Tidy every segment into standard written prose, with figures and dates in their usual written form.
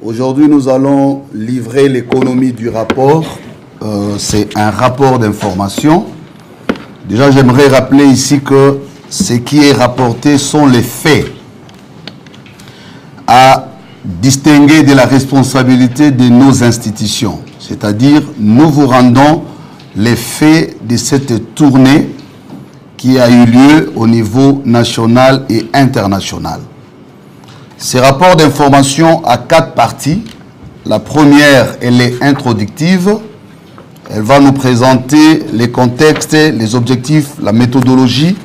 Aujourd'hui, nous allons livrer l'économie du rapport. C'est un rapport d'information. Déjà, j'aimerais rappeler ici que ce qui est rapporté sont les faits à distinguer de la responsabilité de nos institutions. C'est-à-dire, nous vous rendons les faits de cette tournée qui a eu lieu au niveau national et international. Ces rapports d'information a 4 parties. La première, elle est introductive. Elle va nous présenter les contextes, les objectifs, la méthodologie,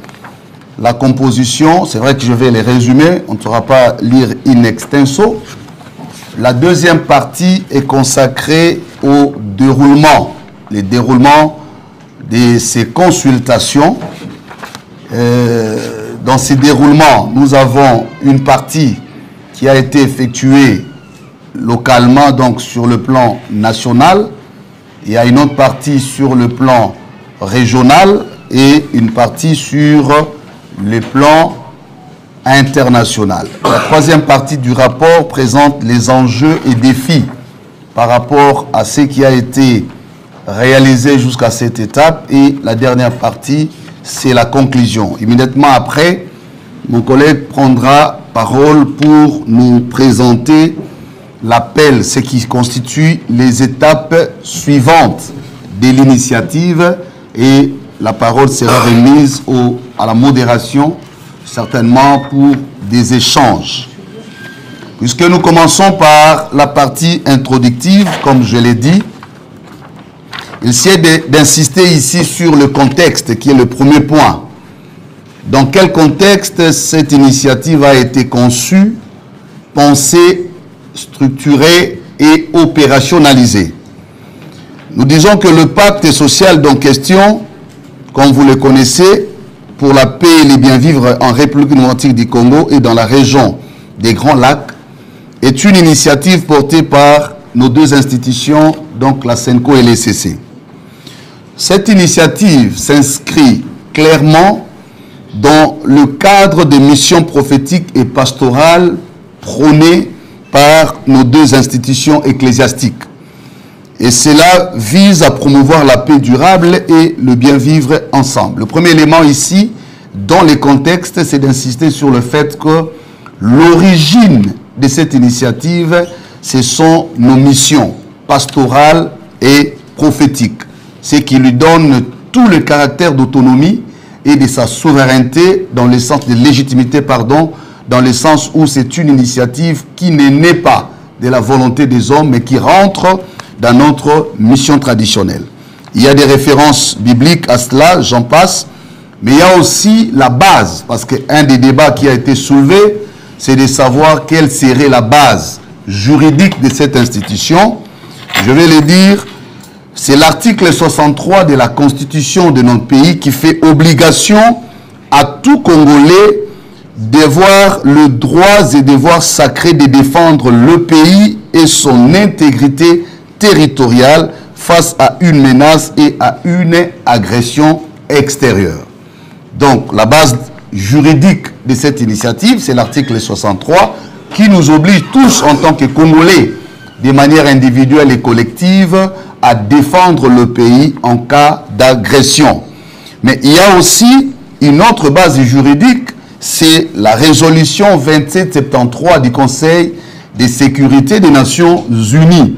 la composition. C'est vrai que je vais les résumer, on ne saura pas lire in extenso. La deuxième partie est consacrée au déroulement, les déroulements de ces consultations. Dans ces déroulements, nous avons une partie qui a été effectuée localement, donc sur le plan national. Il y a une autre partie sur le plan régional et une partie sur le plan international. La troisième partie du rapport présente les enjeux et défis par rapport à ce qui a été réalisé jusqu'à cette étape. Et la dernière partie, c'est la conclusion. Immédiatement après, mon collègue prendra parole pour nous présenter l'appel, ce qui constitue les étapes suivantes de l'initiative, et la parole sera remise à la modération, certainement pour des échanges. Puisque nous commençons par la partie introductive, comme je l'ai dit, il s'agit d'insister ici sur le contexte, qui est le premier point. Dans quel contexte cette initiative a été conçue, pensée, structurée et opérationnalisée? Nous disons que le pacte social en question, comme vous le connaissez, pour la paix et le bien-vivre en République démocratique du Congo et dans la région des Grands Lacs, est une initiative portée par nos deux institutions, donc la SENCO et l'ECC. Cette initiative s'inscrit clairement dans le cadre des missions prophétiques et pastorales prônées par nos deux institutions ecclésiastiques. Et cela vise à promouvoir la paix durable et le bien-vivre ensemble. Le premier élément ici, dans les contextes, c'est d'insister sur le fait que l'origine de cette initiative, ce sont nos missions pastorales et prophétiques, ce qui lui donne tout le caractère d'autonomie et de sa souveraineté, dans le sens de légitimité, pardon, dans le sens où c'est une initiative qui n'est née pas de la volonté des hommes, mais qui rentre dans notre mission traditionnelle. Il y a des références bibliques à cela, j'en passe, mais il y a aussi la base, parce qu'un des débats qui a été soulevé, c'est de savoir quelle serait la base juridique de cette institution. Je vais le dire. C'est l'article 63 de la Constitution de notre pays qui fait obligation à tout Congolais d'avoir le droit et devoir sacré de défendre le pays et son intégrité territoriale face à une menace et à une agression extérieure. Donc, la base juridique de cette initiative, c'est l'article 63 qui nous oblige tous en tant que Congolais, de manière individuelle et collective, à défendre le pays en cas d'agression. Mais il y a aussi une autre base juridique, c'est la résolution 2773 du Conseil de sécurité des Nations Unies,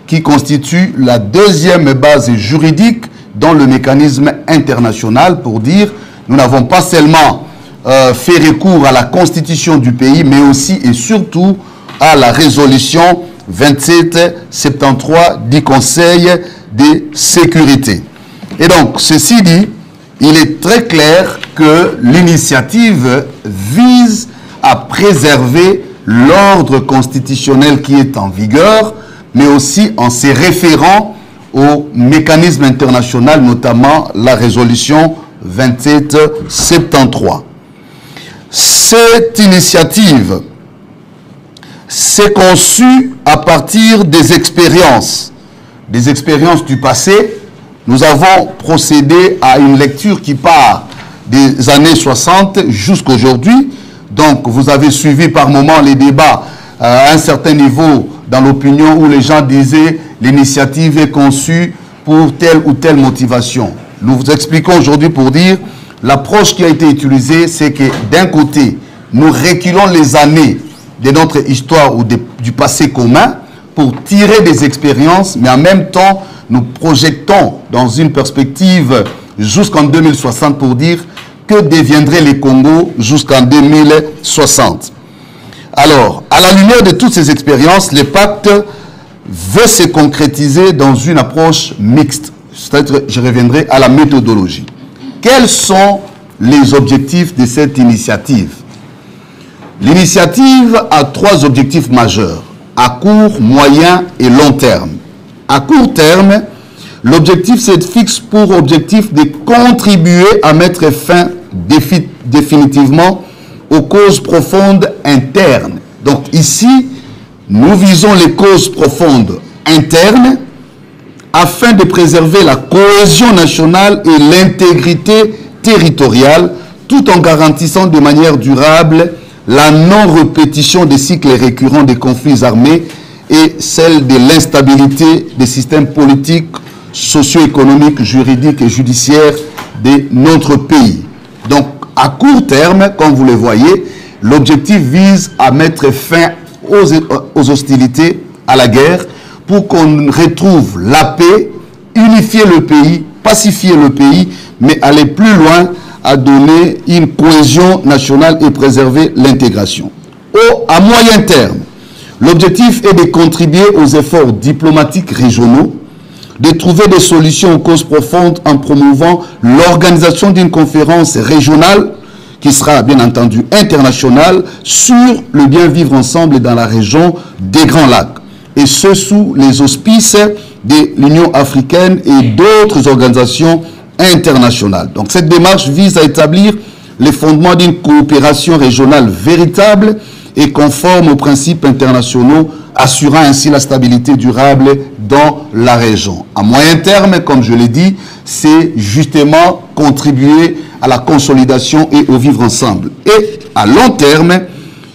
qui constitue la deuxième base juridique dans le mécanisme international pour dire nous n'avons pas seulement fait recours à la constitution du pays, mais aussi et surtout à la résolution 2773 du Conseil de sécurité. Et donc, ceci dit, il est très clair que l'initiative vise à préserver l'ordre constitutionnel qui est en vigueur, mais aussi en se référant au mécanisme international, notamment la résolution 2773. Cette initiative s'est conçu à partir des expériences du passé. Nous avons procédé à une lecture qui part des années 60 jusqu'à aujourd'hui. Donc, vous avez suivi par moments les débats à un certain niveau dans l'opinion où les gens disaient l'initiative est conçue pour telle ou telle motivation. Nous vous expliquons aujourd'hui pour dire l'approche qui a été utilisée, c'est que d'un côté, nous reculons les années de notre histoire ou du passé commun pour tirer des expériences, mais en même temps, nous projetons dans une perspective jusqu'en 2060 pour dire que deviendrait les Congo jusqu'en 2060. Alors, à la lumière de toutes ces expériences, le pacte veut se concrétiser dans une approche mixte. C'est-à-dire, je reviendrai à la méthodologie. Quels sont les objectifs de cette initiative? L'initiative a 3 objectifs majeurs, à court, moyen et long terme. À court terme, l'objectif se fixe pour objectif de contribuer à mettre fin définitivement aux causes profondes internes. Donc ici, nous visons les causes profondes internes afin de préserver la cohésion nationale et l'intégrité territoriale, tout en garantissant de manière durable la non-répétition des cycles récurrents des conflits armés et celle de l'instabilité des systèmes politiques, socio-économiques, juridiques et judiciaires de notre pays. Donc, à court terme, comme vous le voyez, l'objectif vise à mettre fin aux hostilités, à la guerre, pour qu'on retrouve la paix, unifier le pays, pacifier le pays, mais aller plus loin à donner une cohésion nationale et préserver l'intégration. À moyen terme, l'objectif est de contribuer aux efforts diplomatiques régionaux, de trouver des solutions aux causes profondes en promouvant l'organisation d'une conférence régionale qui sera bien entendu internationale sur le bien vivre ensemble dans la région des Grands Lacs. Et ce sous les auspices de l'Union africaine et d'autres organisations internationales. Donc cette démarche vise à établir les fondements d'une coopération régionale véritable et conforme aux principes internationaux, assurant ainsi la stabilité durable dans la région. À moyen terme, comme je l'ai dit, c'est justement contribuer à la consolidation et au vivre ensemble. Et à long terme,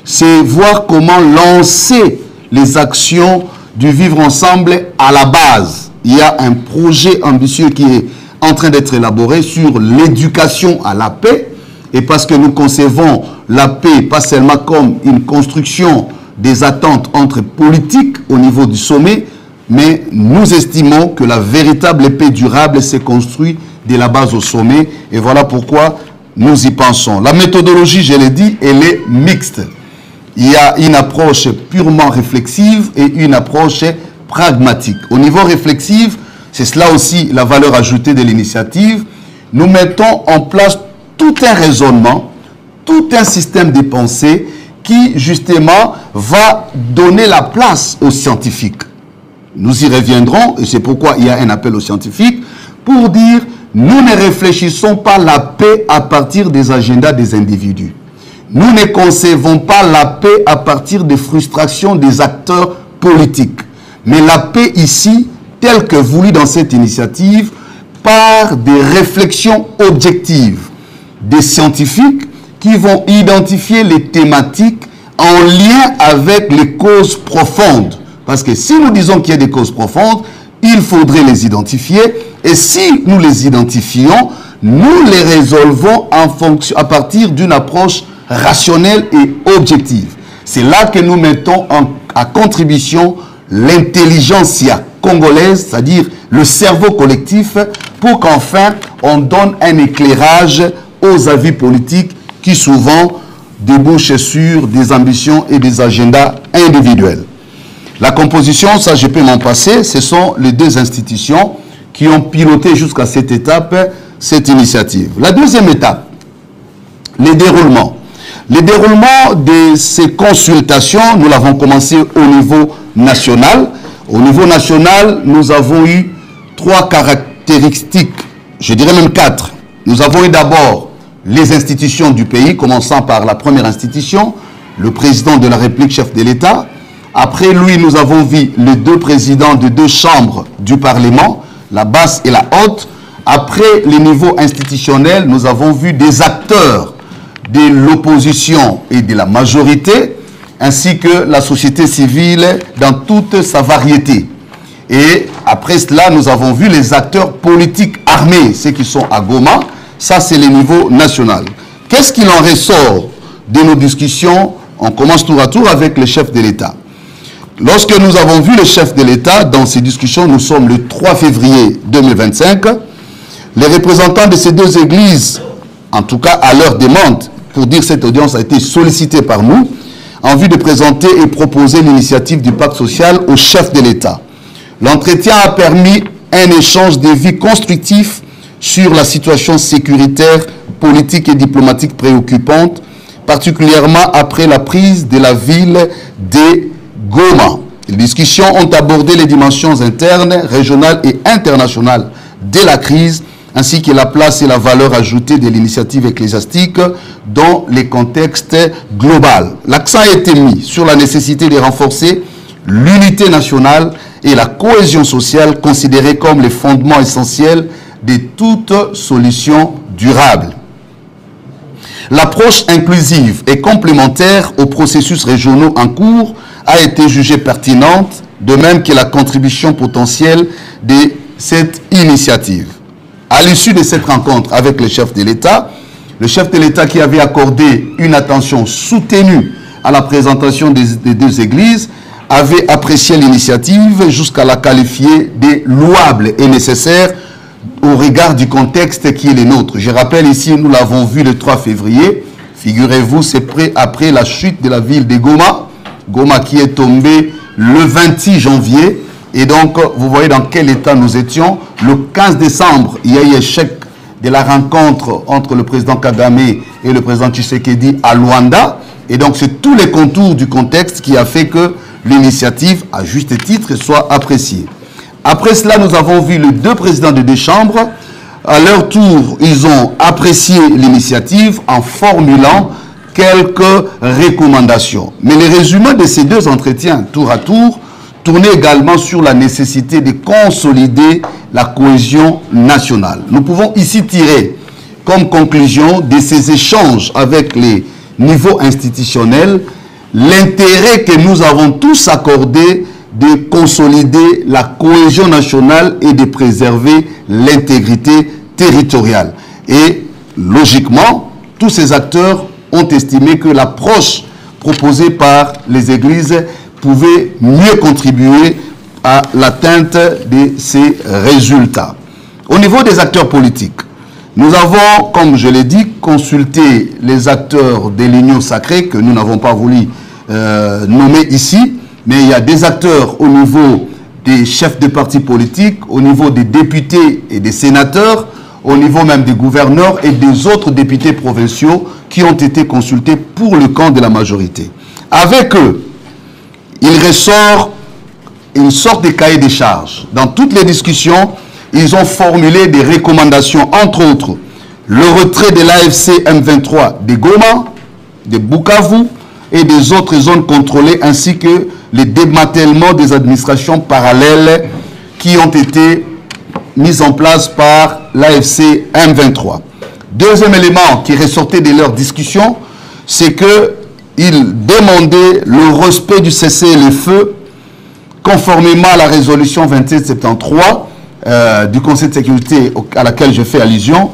c'est voir comment lancer les actions du vivre ensemble à la base. Il y a un projet ambitieux qui est en train d'être élaboré sur l'éducation à la paix. Et parce que nous concevons la paix pas seulement comme une construction des attentes entre politiques au niveau du sommet, mais nous estimons que la véritable paix durable se construit de la base au sommet. Et voilà pourquoi nous y pensons. La méthodologie, je l'ai dit, elle est mixte. Il y a une approche purement réflexive et une approche pragmatique. Au niveau réflexif, c'est cela aussi la valeur ajoutée de l'initiative. Nous mettons en place tout un raisonnement, tout un système de pensée qui, justement, va donner la place aux scientifiques. Nous y reviendrons, et c'est pourquoi il y a un appel aux scientifiques, pour dire, nous ne réfléchissons pas la paix à partir des agendas des individus. Nous ne concevons pas la paix à partir des frustrations des acteurs politiques. Mais la paix ici, telle que voulue dans cette initiative, par des réflexions objectives des scientifiques qui vont identifier les thématiques en lien avec les causes profondes. Parce que si nous disons qu'il y a des causes profondes, il faudrait les identifier. Et si nous les identifions, nous les résolvons à partir d'une approche rationnelle et objective. C'est là que nous mettons à contribution l'intelligentsia congolaise, c'est-à-dire le cerveau collectif, pour qu'enfin on donne un éclairage aux avis politiques qui souvent débouchent sur des ambitions et des agendas individuels. La composition, ça je peux m'en passer, ce sont les 2 institutions qui ont piloté jusqu'à cette étape, cette initiative. La deuxième étape, les déroulements. Le déroulement de ces consultations, nous l'avons commencé au niveau national. Au niveau national, nous avons eu 3 caractéristiques, je dirais même 4. Nous avons eu d'abord les institutions du pays, commençant par la première institution, le président de la République, chef de l'État. Après lui, nous avons vu les 2 présidents de 2 chambres du Parlement, la basse et la haute. Après les niveaux institutionnels, nous avons vu des acteurs de l'opposition et de la majorité. ainsi que la société civile dans toute sa variété. Et après cela, nous avons vu les acteurs politiques armés, ceux qui sont à Goma. Ça, c'est le niveau national. Qu'est-ce qu'il en ressort de nos discussions? On commence tour à tour avec le chef de l'État. Lorsque nous avons vu le chef de l'État dans ces discussions, nous sommes le 3 février 2025, les représentants de ces deux églises, en tout cas à leur demande, pour dire cette audience a été sollicitée par nous, en vue de présenter et proposer l'initiative du pacte social au chef de l'État. L'entretien a permis un échange de vues constructif sur la situation sécuritaire, politique et diplomatique préoccupante, particulièrement après la prise de la ville de Goma. Les discussions ont abordé les dimensions internes, régionales et internationales de la crise, ainsi que la place et la valeur ajoutée de l'initiative ecclésiastique dans les contextes globaux. L'accent a été mis sur la nécessité de renforcer l'unité nationale et la cohésion sociale considérée comme les fondements essentiels de toute solution durable. L'approche inclusive et complémentaire aux processus régionaux en cours a été jugée pertinente, de même que la contribution potentielle de cette initiative. À l'issue de cette rencontre avec le chef de l'État qui avait accordé une attention soutenue à la présentation des deux églises, avait apprécié l'initiative jusqu'à la qualifier de louable et nécessaire au regard du contexte qui est le nôtre. Je rappelle ici, nous l'avons vu le 3 février, figurez-vous, c'est après la chute de la ville de Goma, Goma qui est tombée le 26 janvier, et donc vous voyez dans quel état nous étions. Le 15 décembre, il y a eu échec de la rencontre entre le président Kagame et le président Tshisekedi à Luanda, et donc c'est tous les contours du contexte qui a fait que l'initiative, à juste titre, soit appréciée. Après cela, nous avons vu les deux présidents des deux chambres. À leur tour, ils ont apprécié l'initiative en formulant quelques recommandations. Mais les résumés de ces deux entretiens, tour à tour, tournaient également sur la nécessité de consolider la cohésion nationale. Nous pouvons ici tirer comme conclusion de ces échanges avec les niveaux institutionnels l'intérêt que nous avons tous accordé de consolider la cohésion nationale et de préserver l'intégrité territoriale. Et logiquement, tous ces acteurs ont estimé que l'approche proposée par les églises pouvait mieux contribuer à l'atteinte de ces résultats. Au niveau des acteurs politiques, nous avons, comme je l'ai dit, consulté les acteurs de l'Union sacrée que nous n'avons pas voulu nommer ici, mais il y a des acteurs au niveau des chefs de partis politiques, au niveau des députés et des sénateurs, au niveau même des gouverneurs et des autres députés provinciaux qui ont été consultés pour le camp de la majorité. Avec eux, il ressort une sorte de cahier des charges. Dans toutes les discussions, ils ont formulé des recommandations, entre autres, le retrait de l'AFC M23 de Goma, de Bukavu et des autres zones contrôlées, ainsi que le démantèlement des administrations parallèles qui ont été mises en place par l'AFC M23. Deuxième élément qui ressortait de leur discussion, c'est qu'ils demandaient le respect du cessez-le-feu conformément à la résolution 2773 du Conseil de sécurité à laquelle je fais allusion,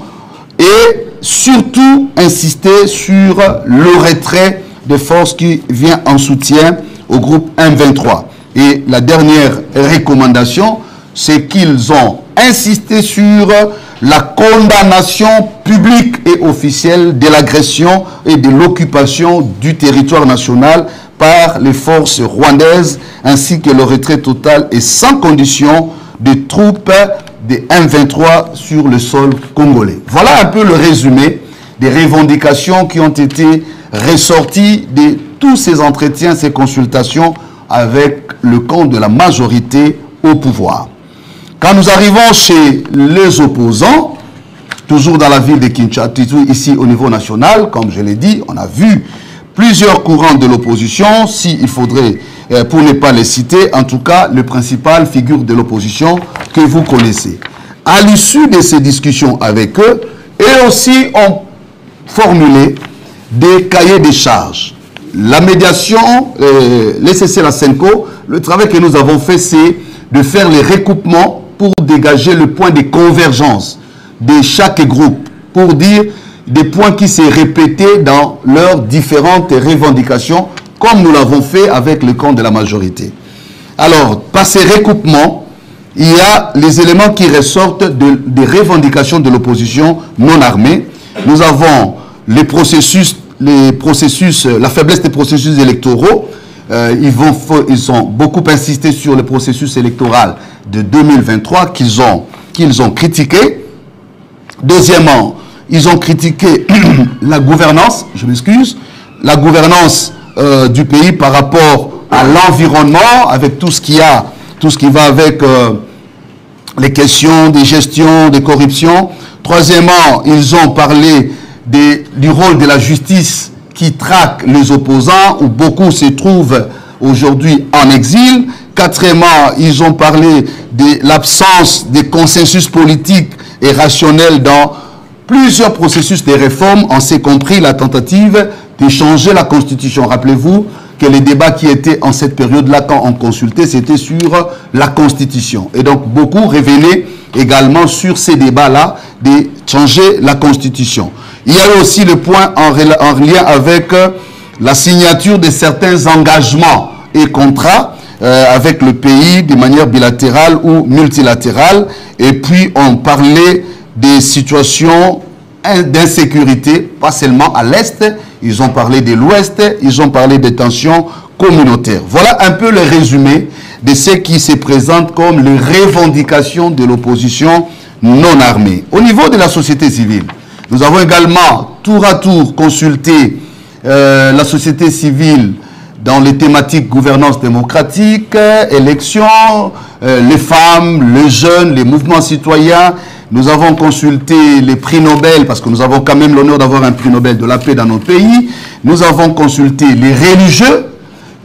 et surtout insister sur le retrait des forces qui vient en soutien au groupe M23. Et la dernière recommandation, c'est qu'ils ont insisté sur la condamnation publique et officielle de l'agression et de l'occupation du territoire national par les forces rwandaises, ainsi que le retrait total et sans condition des troupes de M23 sur le sol congolais. Voilà un peu le résumé des revendications qui ont été ressorties de tous ces entretiens, ces consultations avec le camp de la majorité au pouvoir. Quand nous arrivons chez les opposants, toujours dans la ville de Kinshasa, ici au niveau national, comme je l'ai dit, on a vu plusieurs courants de l'opposition, s'il faudrait, pour ne pas les citer, en tout cas, le principal figure de l'opposition que vous connaissez. À l'issue de ces discussions avec eux, eux aussi ont formulé des cahiers de charges la médiation, les CC-la-Senco, le travail que nous avons fait, c'est de faire les recoupements pour dégager le point de convergence de chaque groupe, pour dire des points qui s'est répétés dans leurs différentes revendications, comme nous l'avons fait avec le camp de la majorité. Alors, par ces recoupements, il y a les éléments qui ressortent des revendications de l'opposition non armée. Nous avons la faiblesse des processus électoraux. Ils ont beaucoup insisté sur le processus électoral de 2023 qu'ils ont critiqué. Deuxièmement, ils ont critiqué la gouvernance, la gouvernance du pays par rapport à l'environnement, avec tout ce qui va avec les questions de gestion, de corruption. Troisièmement, ils ont parlé du rôle de la justice qui traque les opposants, où beaucoup se trouvent aujourd'hui en exil. Quatrièmement, ils ont parlé de l'absence de consensus politique et rationnel dans plusieurs processus de réforme, on s'est compris la tentative de changer la Constitution. Rappelez-vous que les débats qui étaient en cette période-là, quand on consultait, c'était sur la Constitution. Et donc, beaucoup revenaient également sur ces débats-là de changer la Constitution. Il y a eu aussi le point en lien avec la signature de certains engagements et contrats avec le pays de manière bilatérale ou multilatérale. Et puis, on parlait des situations d'insécurité, pas seulement à l'Est, ils ont parlé de l'Ouest, ils ont parlé des tensions communautaires. Voilà un peu le résumé de ce qui se présente comme les revendications de l'opposition non armée. Au niveau de la société civile, nous avons également tour à tour consulté la société civile dans les thématiques gouvernance démocratique, élections, les femmes, les jeunes, les mouvements citoyens. Nous avons consulté les prix Nobel, parce que nous avons quand même l'honneur d'avoir un prix Nobel de la paix dans notre pays. Nous avons consulté les religieux,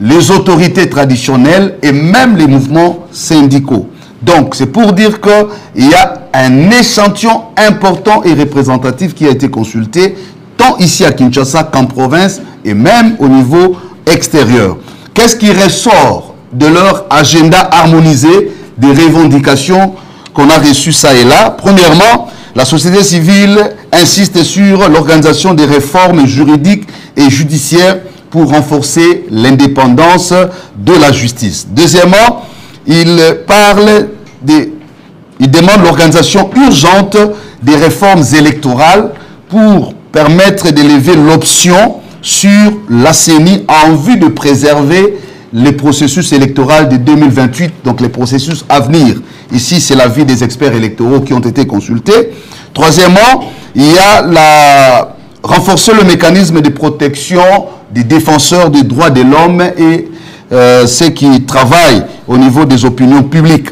les autorités traditionnelles et même les mouvements syndicaux. Donc, c'est pour dire qu'il y a un échantillon important et représentatif qui a été consulté, tant ici à Kinshasa qu'en province et même au niveau extérieur. Qu'est-ce qui ressort de leur agenda harmonisé des revendications qu'on a reçues ça et là? Premièrement, la société civile insiste sur l'organisation des réformes juridiques et judiciaires pour renforcer l'indépendance de la justice. Deuxièmement, il demande l'organisation urgente des réformes électorales pour permettre d'élever l'option sur la CENI en vue de préserver les processus électoraux de 2028, donc les processus à venir. Ici, c'est l'avis des experts électoraux qui ont été consultés. Troisièmement, il y a renforcer le mécanisme de protection des défenseurs des droits de l'homme et ceux qui travaillent au niveau des opinions publiques.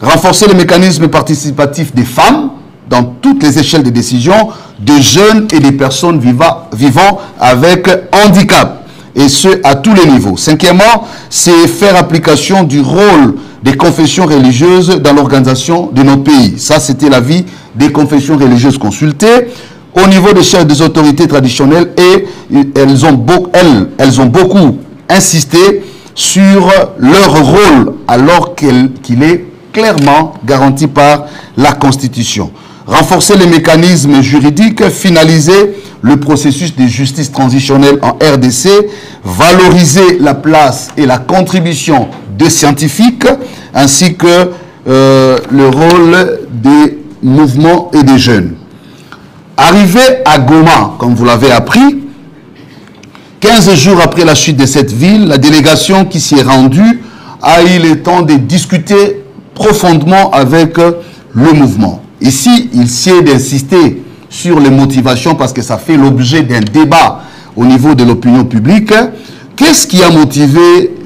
Renforcer le mécanisme participatif des femmes dans toutes les échelles de décision, de jeunes et des personnes vivant avec handicap, et ce, à tous les niveaux. Cinquièmement, c'est faire application du rôle des confessions religieuses dans l'organisation de notre pays. Ça, c'était l'avis des confessions religieuses consultées. Au niveau des chefs des autorités traditionnelles, et elles ont beaucoup insisté sur leur rôle, alors qu'il est clairement garanti par la Constitution. Renforcer les mécanismes juridiques, finaliser le processus de justice transitionnelle en RDC, valoriser la place et la contribution des scientifiques, ainsi que le rôle des mouvements et des jeunes. Arrivé à Goma, comme vous l'avez appris, 15 jours après la chute de cette ville, la délégation qui s'y est rendue a eu le temps de discuter profondément avec le mouvement. Ici, il s'est d'insister sur les motivations parce que ça fait l'objet d'un débat au niveau de l'opinion publique. Qu'est-ce qui a motivé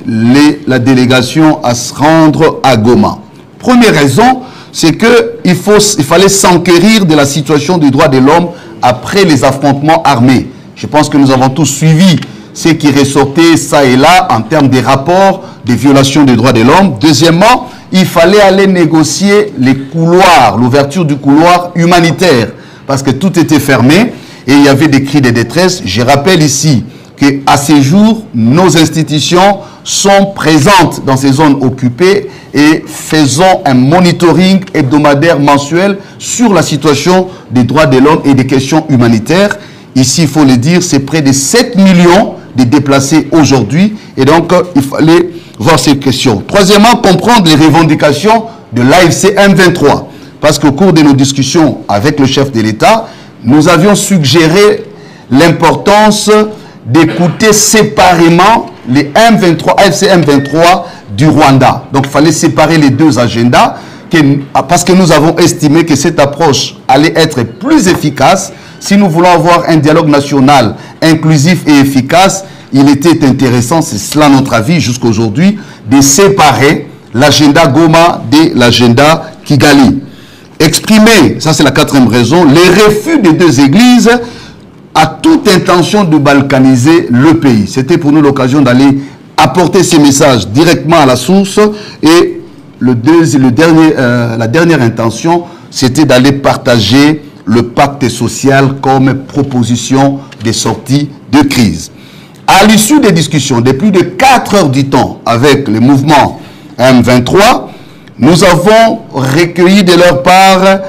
la délégation à se rendre à Goma? Première raison, c'est qu'il fallait s'enquérir de la situation des droits de l'homme après les affrontements armés. Je pense que nous avons tous suivi ce qui ressortait ça et là en termes des rapports, des violations des droits de l'homme. Deuxièmement, il fallait aller négocier les couloirs, l'ouverture du couloir humanitaire, parce que tout était fermé et il y avait des cris de détresse. Je rappelle ici qu'à ces jours, nos institutions sont présentes dans ces zones occupées et faisons un monitoring hebdomadaire mensuel sur la situation des droits de l'homme et des questions humanitaires. Ici, il faut le dire, c'est près de 7 millions de déplacés aujourd'hui et donc il fallait voir ces questions. Troisièmement, comprendre les revendications de l'AFC M23 parce qu'au cours de nos discussions avec le chef de l'État, nous avions suggéré l'importance d'écouter séparément les M23, AFC M23 du Rwanda. Donc il fallait séparer les deux agendas parce que nous avons estimé que cette approche allait être plus efficace. Si nous voulons avoir un dialogue national inclusif et efficace, il était intéressant, c'est cela notre avis jusqu'à aujourd'hui, de séparer l'agenda Goma de l'agenda Kigali. Exprimer, ça c'est la quatrième raison, les refus des deux églises à toute intention de balkaniser le pays. C'était pour nous l'occasion d'aller apporter ces messages directement à la source. Et la dernière intention, c'était d'aller partager le pacte social comme proposition de sortie de crise. À l'issue des discussions de plus de 4 heures du temps avec le mouvement M23, nous avons recueilli de leur part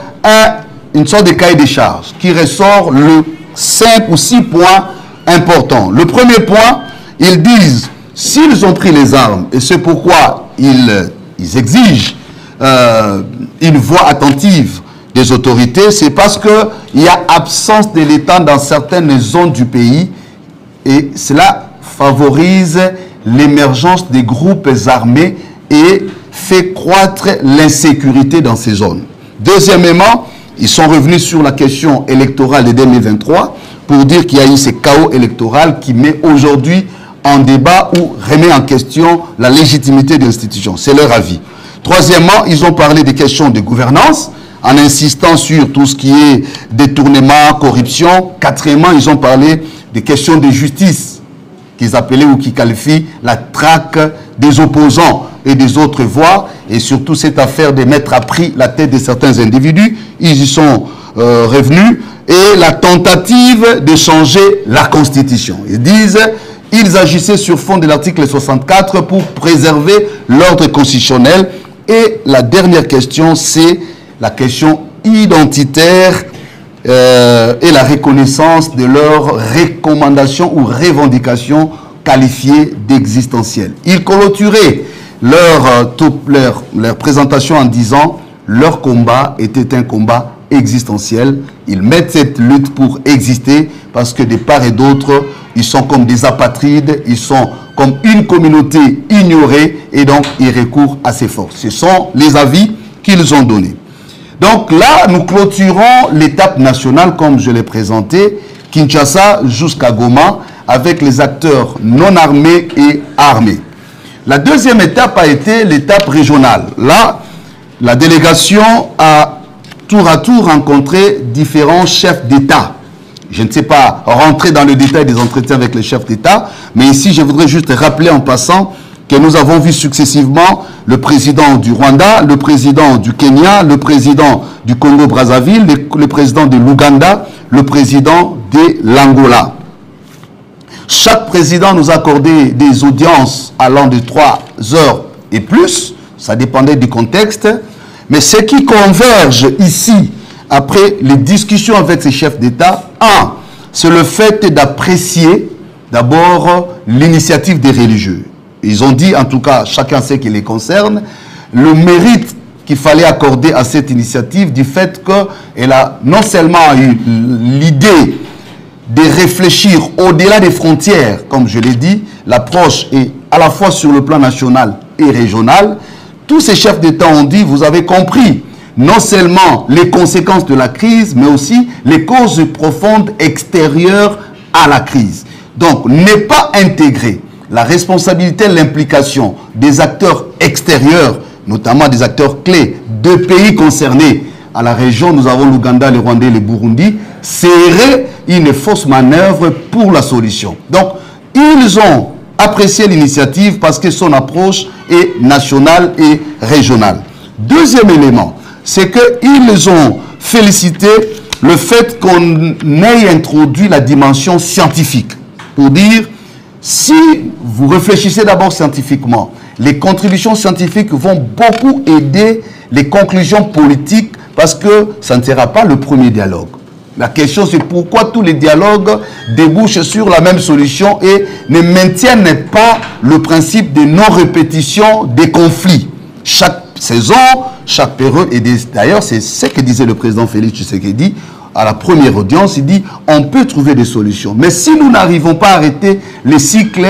une sorte de cahier des charges qui ressort le 5 ou 6 points importants. Le premier point, ils disent, s'ils ont pris les armes, et c'est pourquoi ils exigent une voix attentive des autorités, c'est parce qu'il y a absence de l'État dans certaines zones du pays et cela favorise l'émergence des groupes armés et fait croître l'insécurité dans ces zones. Deuxièmement, ils sont revenus sur la question électorale de 2023 pour dire qu'il y a eu ce chaos électoral qui met aujourd'hui en débat ou remet en question la légitimité de l'institution. C'est leur avis. Troisièmement, ils ont parlé des questions de gouvernance en insistant sur tout ce qui est détournement, corruption. Quatrièmement, ils ont parlé des questions de justice qu'ils appelaient ou qui qualifient la traque des opposants et des autres voix, et surtout cette affaire de mettre à prix la tête de certains individus, ils y sont revenus, et la tentative de changer la Constitution. Ils disent, ils agissaient sur fond de l'article 64 pour préserver l'ordre constitutionnel, et la dernière question, c'est la question identitaire et la reconnaissance de leurs recommandations ou revendications qualifiées d'existentielles. Ils clôturaient leur présentation en disant leur combat était un combat existentiel. Ils mettent cette lutte pour exister parce que de part et d'autre, ils sont comme des apatrides, ils sont comme une communauté ignorée et donc ils recourent à ces forces. Ce sont les avis qu'ils ont donnés. Donc là, nous clôturons l'étape nationale comme je l'ai présenté, Kinshasa jusqu'à Goma, avec les acteurs non armés et armés. La deuxième étape a été l'étape régionale. Là, la délégation a tour à tour rencontré différents chefs d'État. Je ne sais pas rentrer dans le détail des entretiens avec les chefs d'État, mais ici, je voudrais juste rappeler en passant que nous avons vu successivement le président du Rwanda, le président du Kenya, le président du Congo-Brazzaville, le président de l'Ouganda, le président de l'Angola. Chaque président nous a accordé des audiences allant de 3 heures et plus, ça dépendait du contexte, mais ce qui converge ici, après les discussions avec ces chefs d'État, c'est le fait d'apprécier d'abord l'initiative des religieux. Ils ont dit, en tout cas, chacun sait qu'il les concerne, le mérite qu'il fallait accorder à cette initiative du fait qu'elle a non seulement eu l'idée de réfléchir au-delà des frontières, comme je l'ai dit, l'approche est à la fois sur le plan national et régional. Tous ces chefs d'État ont dit, vous avez compris, non seulement les conséquences de la crise, mais aussi les causes profondes extérieures à la crise. Donc, ne pas intégrer la responsabilité, l'implication des acteurs extérieurs, notamment des acteurs clés de pays concernés. À la région, nous avons l'Ouganda, le Rwanda et le Burundi, serait une fausse manœuvre pour la solution. Donc, ils ont apprécié l'initiative parce que son approche est nationale et régionale. Deuxième élément, c'est qu'ils ont félicité le fait qu'on ait introduit la dimension scientifique pour dire si vous réfléchissez d'abord scientifiquement, les contributions scientifiques vont beaucoup aider les conclusions politiques parce que ça ne sera pas le premier dialogue. La question, c'est pourquoi tous les dialogues débouchent sur la même solution et ne maintiennent pas le principe de non-répétition des conflits. Chaque saison, chaque période, et d'ailleurs, c'est ce que disait le président Félix Tshisekedi à la première audience, il dit on peut trouver des solutions. Mais si nous n'arrivons pas à arrêter les cycles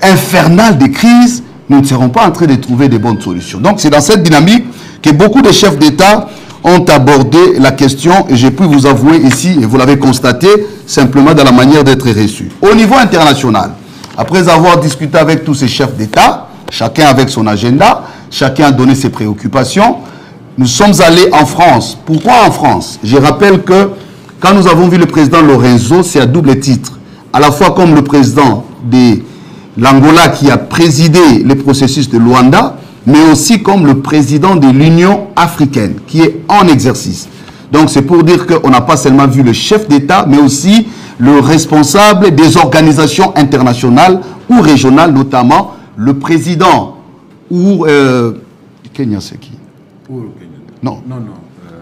infernal des crises, nous ne serons pas en train de trouver des bonnes solutions. Donc c'est dans cette dynamique que beaucoup de chefs d'État ont abordé la question, et j'ai pu vous avouer ici, et vous l'avez constaté, simplement dans la manière d'être reçu. Au niveau international, après avoir discuté avec tous ces chefs d'État, chacun avec son agenda, chacun a donné ses préoccupations, nous sommes allés en France. Pourquoi en France? Je rappelle que quand nous avons vu le président Lorenzo, c'est à double titre. À la fois comme le président de l'Angola qui a présidé le processus de Luanda, mais aussi comme le président de l'Union africaine qui est en exercice. Donc c'est pour dire qu'on n'a pas seulement vu le chef d'État, mais aussi le responsable des organisations internationales ou régionales, notamment le président ou... Kenya, c'est qui? Non.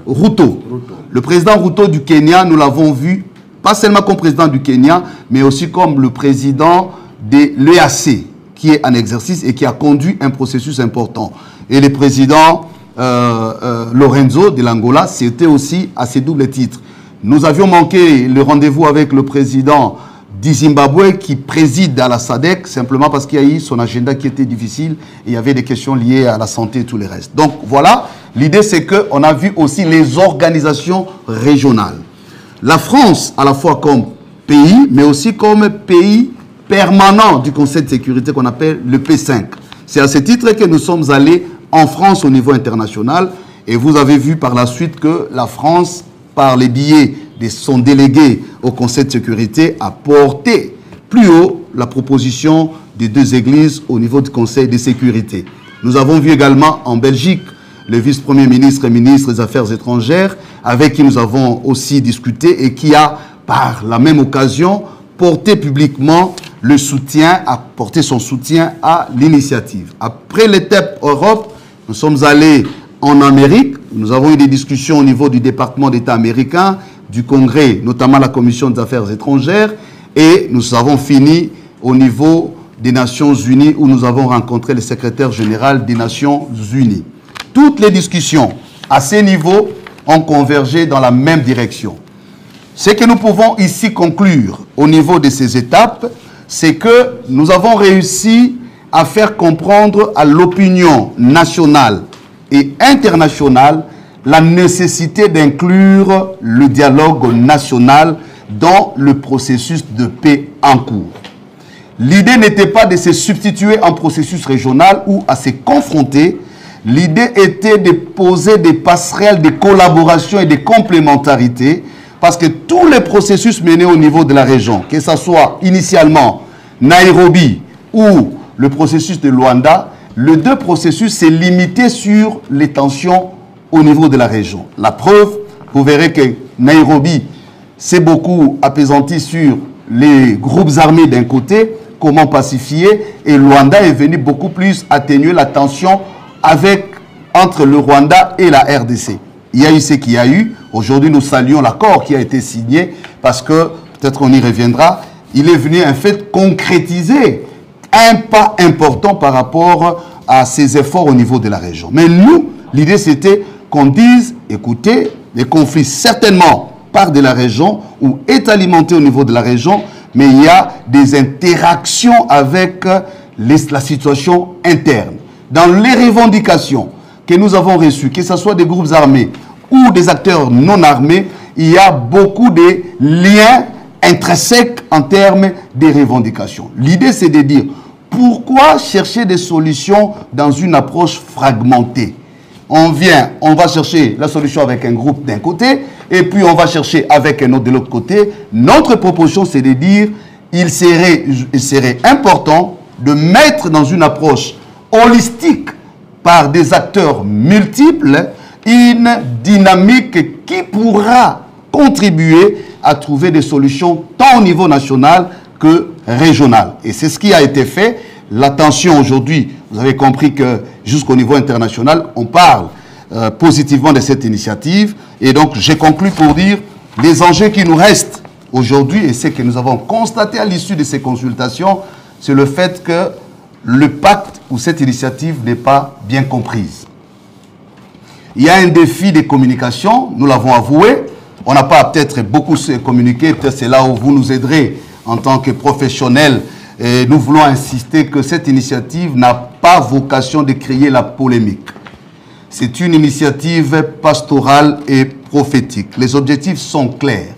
Ruto. Le président Ruto du Kenya, nous l'avons vu, pas seulement comme président du Kenya, mais aussi comme le président de l'EAC, qui est en exercice et qui a conduit un processus important. Et le président Lorenzo de l'Angola, c'était aussi à ces doubles titres. Nous avions manqué le rendez-vous avec le président du Zimbabwe qui préside à la SADC, simplement parce qu'il y a eu son agenda qui était difficile et il y avait des questions liées à la santé et tout le reste. Donc voilà, l'idée c'est qu'on a vu aussi les organisations régionales. La France, à la fois comme pays, mais aussi comme pays permanent du Conseil de sécurité qu'on appelle le P5. C'est à ce titre que nous sommes allés en France au niveau international et vous avez vu par la suite que la France, par les billets de son délégué au Conseil de sécurité, a porté plus haut la proposition des deux églises au niveau du Conseil de sécurité. Nous avons vu également en Belgique le vice-premier ministre et ministre des Affaires étrangères avec qui nous avons aussi discuté et qui a, par la même occasion, porté publiquement le soutien, apporté son soutien à l'initiative. Après l'étape Europe, nous sommes allés en Amérique. Nous avons eu des discussions au niveau du département d'État américain, du Congrès, notamment la Commission des Affaires étrangères, et nous avons fini au niveau des Nations Unies où nous avons rencontré le secrétaire général des Nations Unies. Toutes les discussions à ces niveaux ont convergé dans la même direction. Ce que nous pouvons ici conclure au niveau de ces étapes, c'est que nous avons réussi à faire comprendre à l'opinion nationale et internationale la nécessité d'inclure le dialogue national dans le processus de paix en cours. L'idée n'était pas de se substituer à un processus régional ou à se confronter. L'idée était de poser des passerelles de collaboration et de complémentarité parce que tous les processus menés au niveau de la région, que ce soit initialement Nairobi ou le processus de Luanda, les deux processus s'est limité sur les tensions au niveau de la région. La preuve, vous verrez que Nairobi s'est beaucoup apaisanti sur les groupes armés d'un côté, comment pacifier, et Luanda est venu beaucoup plus atténuer la tension entre le Rwanda et la RDC. Il y a eu ce qu'il y a eu. Aujourd'hui, nous saluons l'accord qui a été signé parce que, peut-être on y reviendra, il est venu en fait concrétiser un pas important par rapport à ces efforts au niveau de la région. Mais nous, l'idée c'était qu'on dise, écoutez, les conflits certainement partent de la région ou est alimenté au niveau de la région, mais il y a des interactions avec la situation interne. Dans les revendications que nous avons reçues, que ce soit des groupes armés ou des acteurs non armés, il y a beaucoup de liens intrinsèques en termes de revendications. L'idée, c'est de dire, pourquoi chercher des solutions dans une approche fragmentée? On va chercher la solution avec un groupe d'un côté, et puis on va chercher avec un autre de l'autre côté. Notre proposition, c'est de dire, il serait important de mettre dans une approche holistique par des acteurs multiples une dynamique qui pourra contribuer à trouver des solutions tant au niveau national que régionale. Et c'est ce qui a été fait. L'attention aujourd'hui, vous avez compris que jusqu'au niveau international, on parle positivement de cette initiative. Et donc, j'ai conclu pour dire les enjeux qui nous restent aujourd'hui, et c'est que nous avons constaté à l'issue de ces consultations, c'est le fait que le pacte ou cette initiative n'est pas bien comprise. Il y a un défi de communication, nous l'avons avoué. On n'a pas peut-être beaucoup communiqué, peut-être c'est là où vous nous aiderez en tant que professionnels. Et nous voulons insister que cette initiative n'a pas vocation de créer la polémique. C'est une initiative pastorale et prophétique. Les objectifs sont clairs.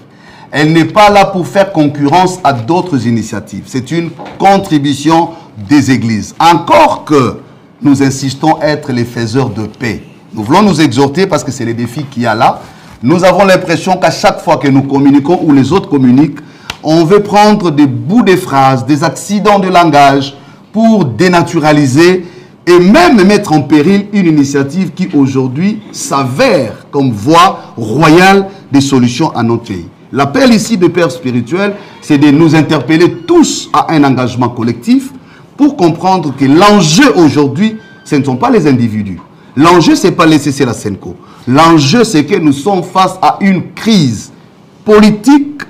Elle n'est pas là pour faire concurrence à d'autres initiatives. C'est une contribution des églises. Encore que nous insistons être les faiseurs de paix. Nous voulons nous exhorter parce que c'est les défis qu'il y a là. Nous avons l'impression qu'à chaque fois que nous communiquons ou les autres communiquent, on veut prendre des bouts de phrases, des accidents de langage pour dénaturaliser et même mettre en péril une initiative qui aujourd'hui s'avère comme voie royale des solutions à notre pays. L'appel ici de père spirituel, c'est de nous interpeller tous à un engagement collectif pour comprendre que l'enjeu aujourd'hui, ce ne sont pas les individus. L'enjeu, ce n'est pas laisser la Senco. L'enjeu, c'est que nous sommes face à une crise politique,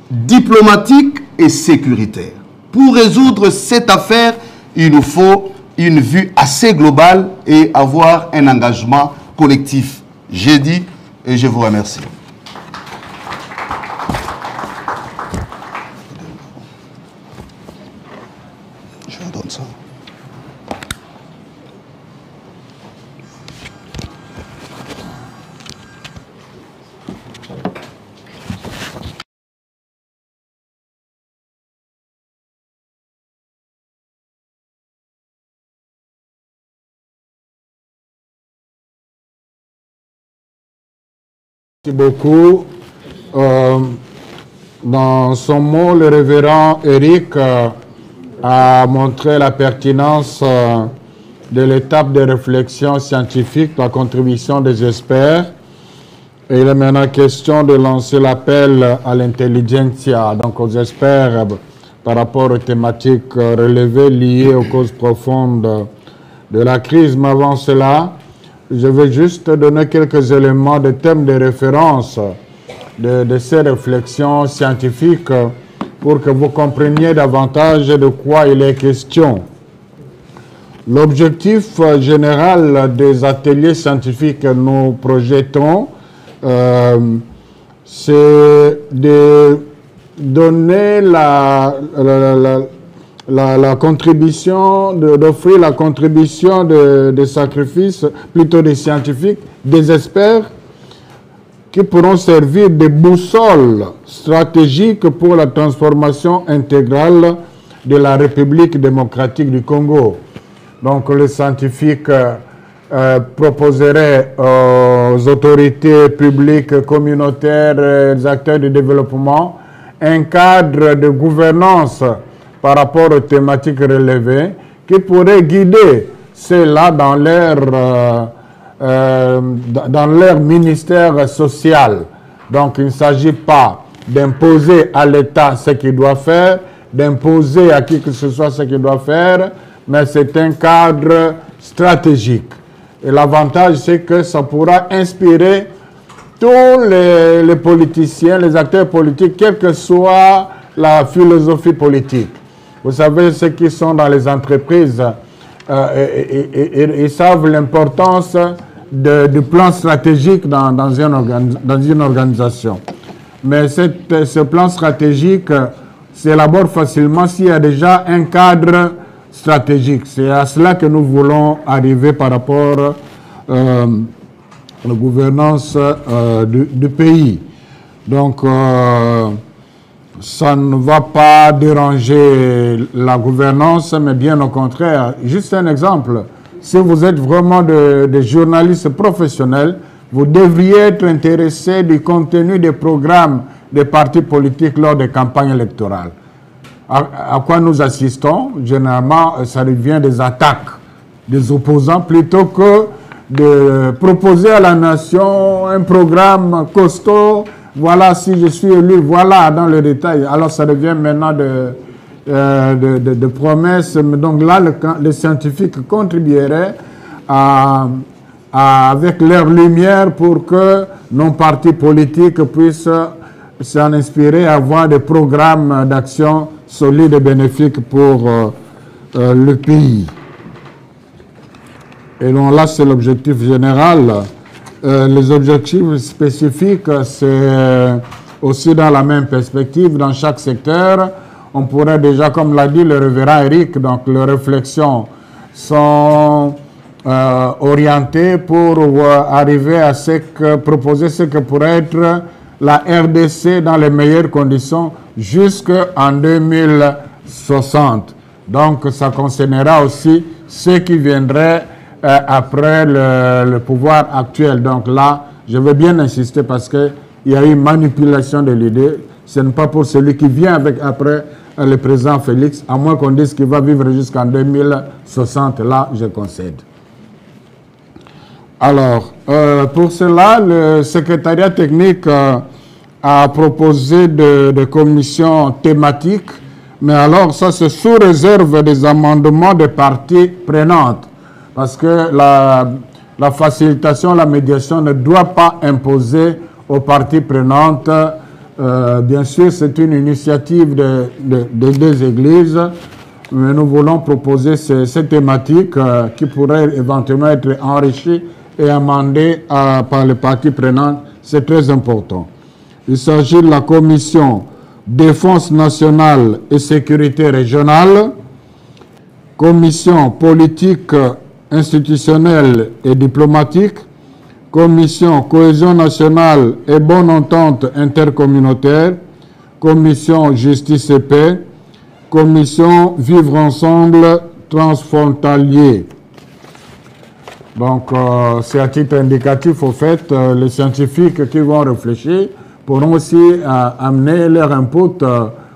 diplomatique et sécuritaire. Pour résoudre cette affaire, il nous faut une vue assez globale et avoir un engagement collectif. J'ai dit et je vous remercie. Je vous donne ça. Merci beaucoup. Dans son mot, le révérend Eric a montré la pertinence de l'étape de réflexion scientifique, la contribution des experts. Et il est maintenant question de lancer l'appel à l'intelligentsia, donc aux experts par rapport aux thématiques relevées liées aux causes profondes de la crise. Mais avant cela, je veux juste donner quelques éléments de thèmes de référence de ces réflexions scientifiques pour que vous compreniez davantage de quoi il est question. L'objectif général des ateliers scientifiques que nous projetons, c'est de donner la contribution, d'offrir la contribution de sacrifices, plutôt des scientifiques, des experts, qui pourront servir de boussole stratégique pour la transformation intégrale de la République démocratique du Congo. Donc les scientifiques proposeraient aux autorités publiques, communautaires, les acteurs du développement, un cadre de gouvernance par rapport aux thématiques relevées qui pourrait guider ceux-là dans leur ministère social. Donc il ne s'agit pas d'imposer à l'État ce qu'il doit faire, d'imposer à qui que ce soit ce qu'il doit faire, mais c'est un cadre stratégique. Et l'avantage, c'est que ça pourra inspirer tous les politiciens, les acteurs politiques, quelle que soit la philosophie politique. Vous savez, ceux qui sont dans les entreprises, ils savent l'importance du plan stratégique dans une organisation. Mais ce plan stratégique s'élabore facilement s'il y a déjà un cadre stratégique. C'est à cela que nous voulons arriver par rapport à la gouvernance du pays. Donc, ça ne va pas déranger la gouvernance, mais bien au contraire. Juste un exemple. Si vous êtes vraiment des journalistes professionnels, vous devriez être intéressé du contenu des programmes des partis politiques lors des campagnes électorales. À quoi nous assistons? Généralement, ça devient des attaques des opposants plutôt que de proposer à la nation un programme costaud, voilà si je suis élu, voilà dans le détail. Alors ça devient maintenant de promesses. Donc là, les scientifiques contribueraient avec leur lumière pour que nos partis politiques puissent s'en inspirer, avoir des programmes d'action solides et bénéfiques pour le pays. Et donc là, c'est l'objectif général. Les objectifs spécifiques, c'est aussi dans la même perspective, dans chaque secteur. On pourrait déjà, comme l'a dit le révérend Eric, donc les réflexions sont orientées pour arriver à proposer ce que pourrait être la RDC dans les meilleures conditions jusqu'en 2060. Donc, ça concernera aussi ceux qui viendraient après le pouvoir actuel. Donc là, je veux bien insister parce qu'il y a eu manipulation de l'idée. Ce n'est pas pour celui qui vient après le président Félix, à moins qu'on dise qu'il va vivre jusqu'en 2060. Là, je concède. Alors, pour cela, le secrétariat technique a proposé des commissions thématiques, mais alors ça c'est sous réserve des amendements des parties prenantes, parce que la facilitation, la médiation ne doit pas imposer aux parties prenantes. Bien sûr, c'est une initiative des deux églises, mais nous voulons proposer ces thématiques qui pourraient éventuellement être enrichies et amendées par les parties prenantes. C'est très important. Il s'agit de la commission Défense nationale et sécurité régionale, commission politique institutionnelle et diplomatique, commission cohésion nationale et bonne entente intercommunautaire, commission justice et paix, commission vivre ensemble transfrontalier. Donc, c'est à titre indicatif, au fait, les scientifiques qui vont réfléchir pourront aussi amener leur input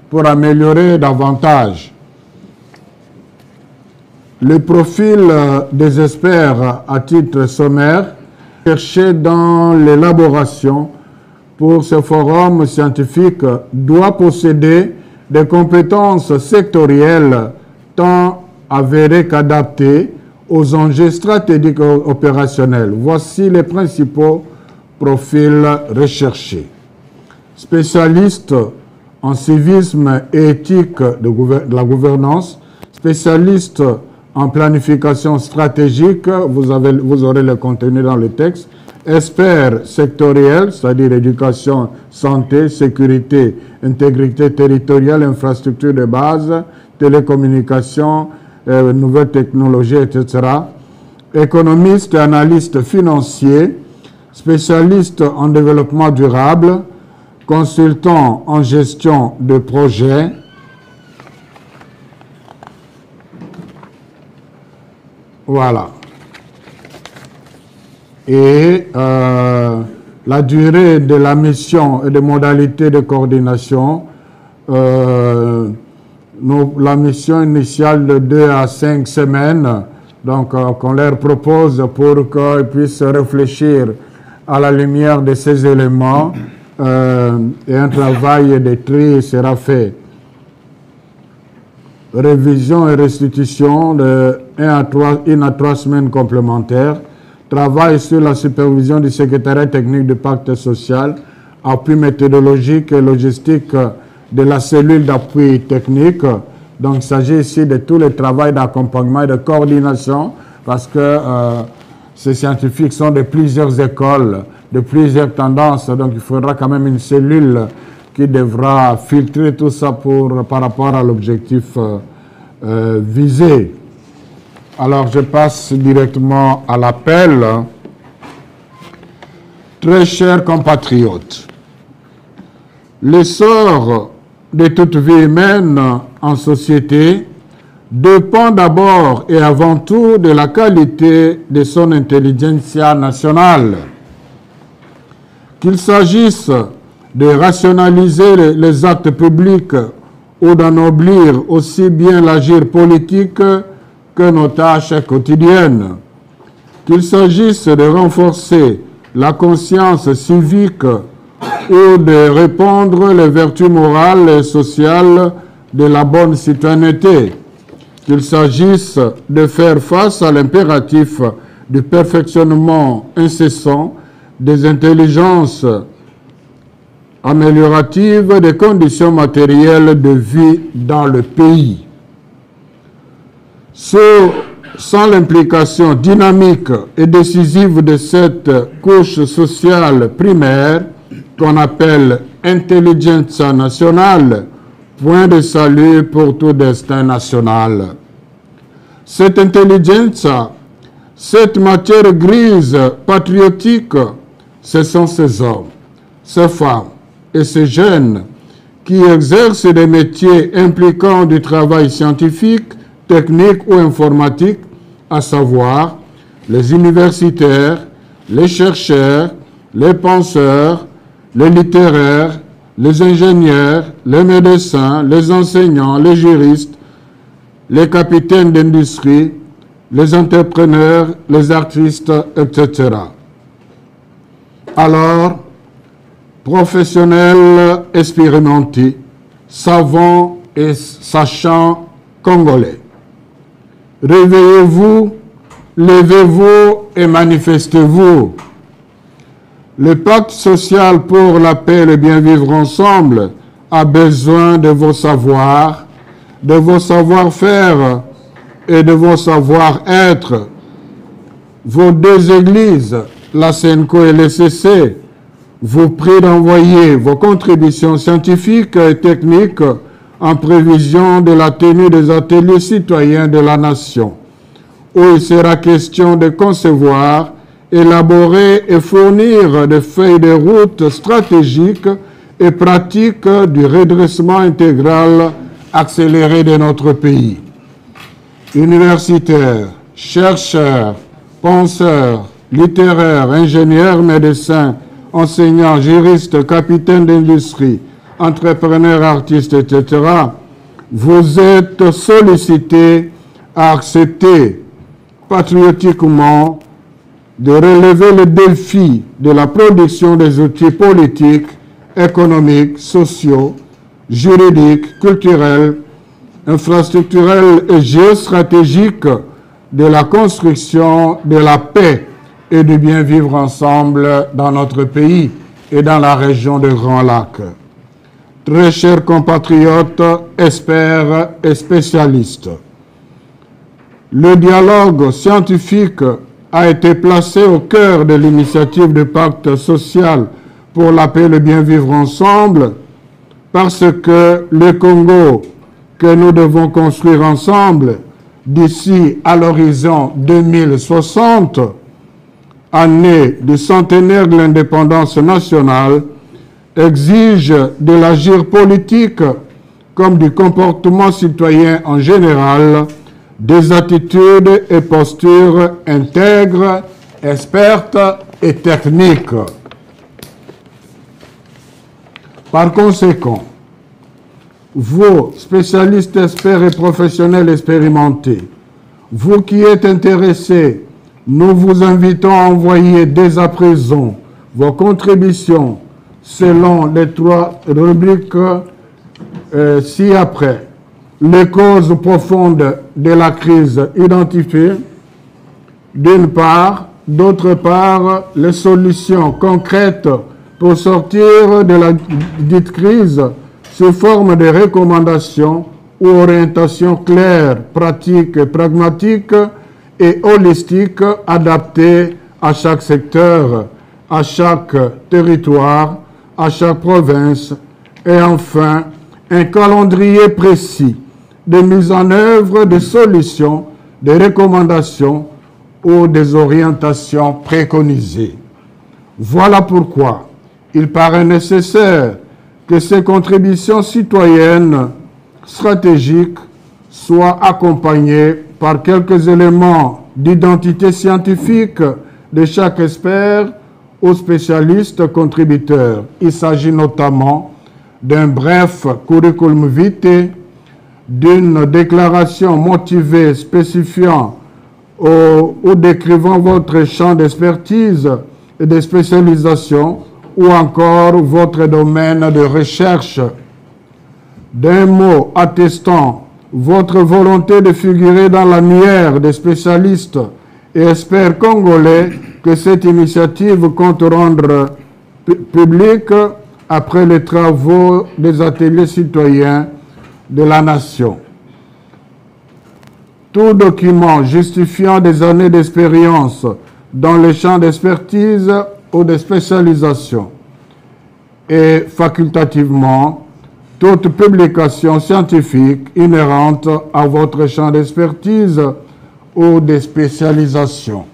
pour améliorer davantage. Le profil des experts à titre sommaire cherché dans l'élaboration pour ce forum scientifique doit posséder des compétences sectorielles tant avérées qu'adaptées aux enjeux stratégiques opérationnels. Voici les principaux profils recherchés. Spécialiste en civisme et éthique de la gouvernance, spécialiste en planification stratégique, vous aurez le contenu dans le texte, expert sectoriel, c'est-à-dire éducation, santé, sécurité, intégrité territoriale, infrastructure de base, télécommunications, nouvelles technologies, etc. Économiste et analyste financier, spécialiste en développement durable, consultant en gestion de projet, voilà. Et la durée de la mission et des modalités de coordination, la mission initiale de 2 à 5 semaines, donc qu'on leur propose pour qu'ils puissent réfléchir à la lumière de ces éléments, et un travail de tri sera fait. Révision et restitution de 1 à 3 semaines complémentaires. Travail sur la supervision du secrétariat technique du pacte social. Appui méthodologique et logistique de la cellule d'appui technique. Donc, il s'agit ici de tout le travail d'accompagnement et de coordination parce que ces scientifiques sont de plusieurs écoles, de plusieurs tendances. Donc, il faudra quand même une cellule qui devra filtrer tout ça par rapport à l'objectif visé. Alors, je passe directement à l'appel. Très chers compatriotes, l'essor de toute vie humaine en société dépend d'abord et avant tout de la qualité de son intelligentsia nationale. Qu'il s'agisse de rationaliser les actes publics ou d'ennoblir aussi bien l'agir politique que nos tâches quotidiennes. Qu'il s'agisse de renforcer la conscience civique ou de répandre les vertus morales et sociales de la bonne citoyenneté, qu'il s'agisse de faire face à l'impératif du perfectionnement incessant des intelligences amélioratives des conditions matérielles de vie dans le pays. Sans l'implication dynamique et décisive de cette couche sociale primaire qu'on appelle intelligentsia nationale, point de salut pour tout destin national. Cette intelligentsia, cette matière grise patriotique, ce sont ces hommes, ces femmes et ces jeunes qui exercent des métiers impliquant du travail scientifique, technique ou informatique, à savoir les universitaires, les chercheurs, les penseurs, les littéraires, les ingénieurs, les médecins, les enseignants, les juristes, les capitaines d'industrie, les entrepreneurs, les artistes, etc. Alors, professionnels expérimentés, savants et sachants congolais, réveillez-vous, levez-vous et manifestez-vous. Le pacte social pour la paix et le bien vivre ensemble a besoin de vos savoirs, de vos savoir-faire et de vos savoir-être. Vos deux églises, la CENCO et l'ECC, vous prient d'envoyer vos contributions scientifiques et techniques en prévision de la tenue des ateliers citoyens de la nation, où il sera question de concevoir, élaborer et fournir des feuilles de route stratégiques et pratiques du redressement intégral accéléré de notre pays. Universitaires, chercheurs, penseurs, littéraires, ingénieurs, médecins, enseignants, juristes, capitaines d'industrie, entrepreneurs, artistes, etc., vous êtes sollicités à accepter patriotiquement de relever le défi de la production des outils politiques, économiques, sociaux, juridiques, culturels, infrastructurels et géostratégiques de la construction de la paix et du bien vivre ensemble dans notre pays et dans la région de Grand Lac. Très chers compatriotes, experts et spécialistes, le dialogue scientifique a été placé au cœur de l'initiative du pacte social pour la paix et le bien vivre ensemble parce que le Congo que nous devons construire ensemble d'ici à l'horizon 2060, année du centenaire de l'indépendance nationale, exige de l'agir politique comme du comportement citoyen en général, des attitudes et postures intègres, expertes et techniques. Par conséquent, vous, spécialistes, experts et professionnels expérimentés, vous qui êtes intéressés, nous vous invitons à envoyer dès à présent vos contributions selon les trois rubriques ci-après. Les causes profondes de la crise identifiées, d'une part, d'autre part, les solutions concrètes pour sortir de la dite crise sous forme de recommandations ou orientations claires, pratiques et pragmatiques et holistiques adaptées à chaque secteur, à chaque territoire, à chaque province, et enfin, un calendrier précis de mise en œuvre de solutions, de recommandations ou des orientations préconisées. Voilà pourquoi il paraît nécessaire que ces contributions citoyennes stratégiques soient accompagnées par quelques éléments d'identité scientifique de chaque expert ou spécialiste contributeur. Il s'agit notamment d'un bref curriculum vitae, d'une déclaration motivée spécifiant ou décrivant votre champ d'expertise et de spécialisation ou encore votre domaine de recherche. D'un mot attestant votre volonté de figurer dans l'annuaire des spécialistes et experts congolais que cette initiative compte rendre publique après les travaux des ateliers citoyens de la nation. Tout document justifiant des années d'expérience dans les champs d'expertise ou de spécialisation et facultativement toute publication scientifique inhérente à votre champ d'expertise ou de spécialisation.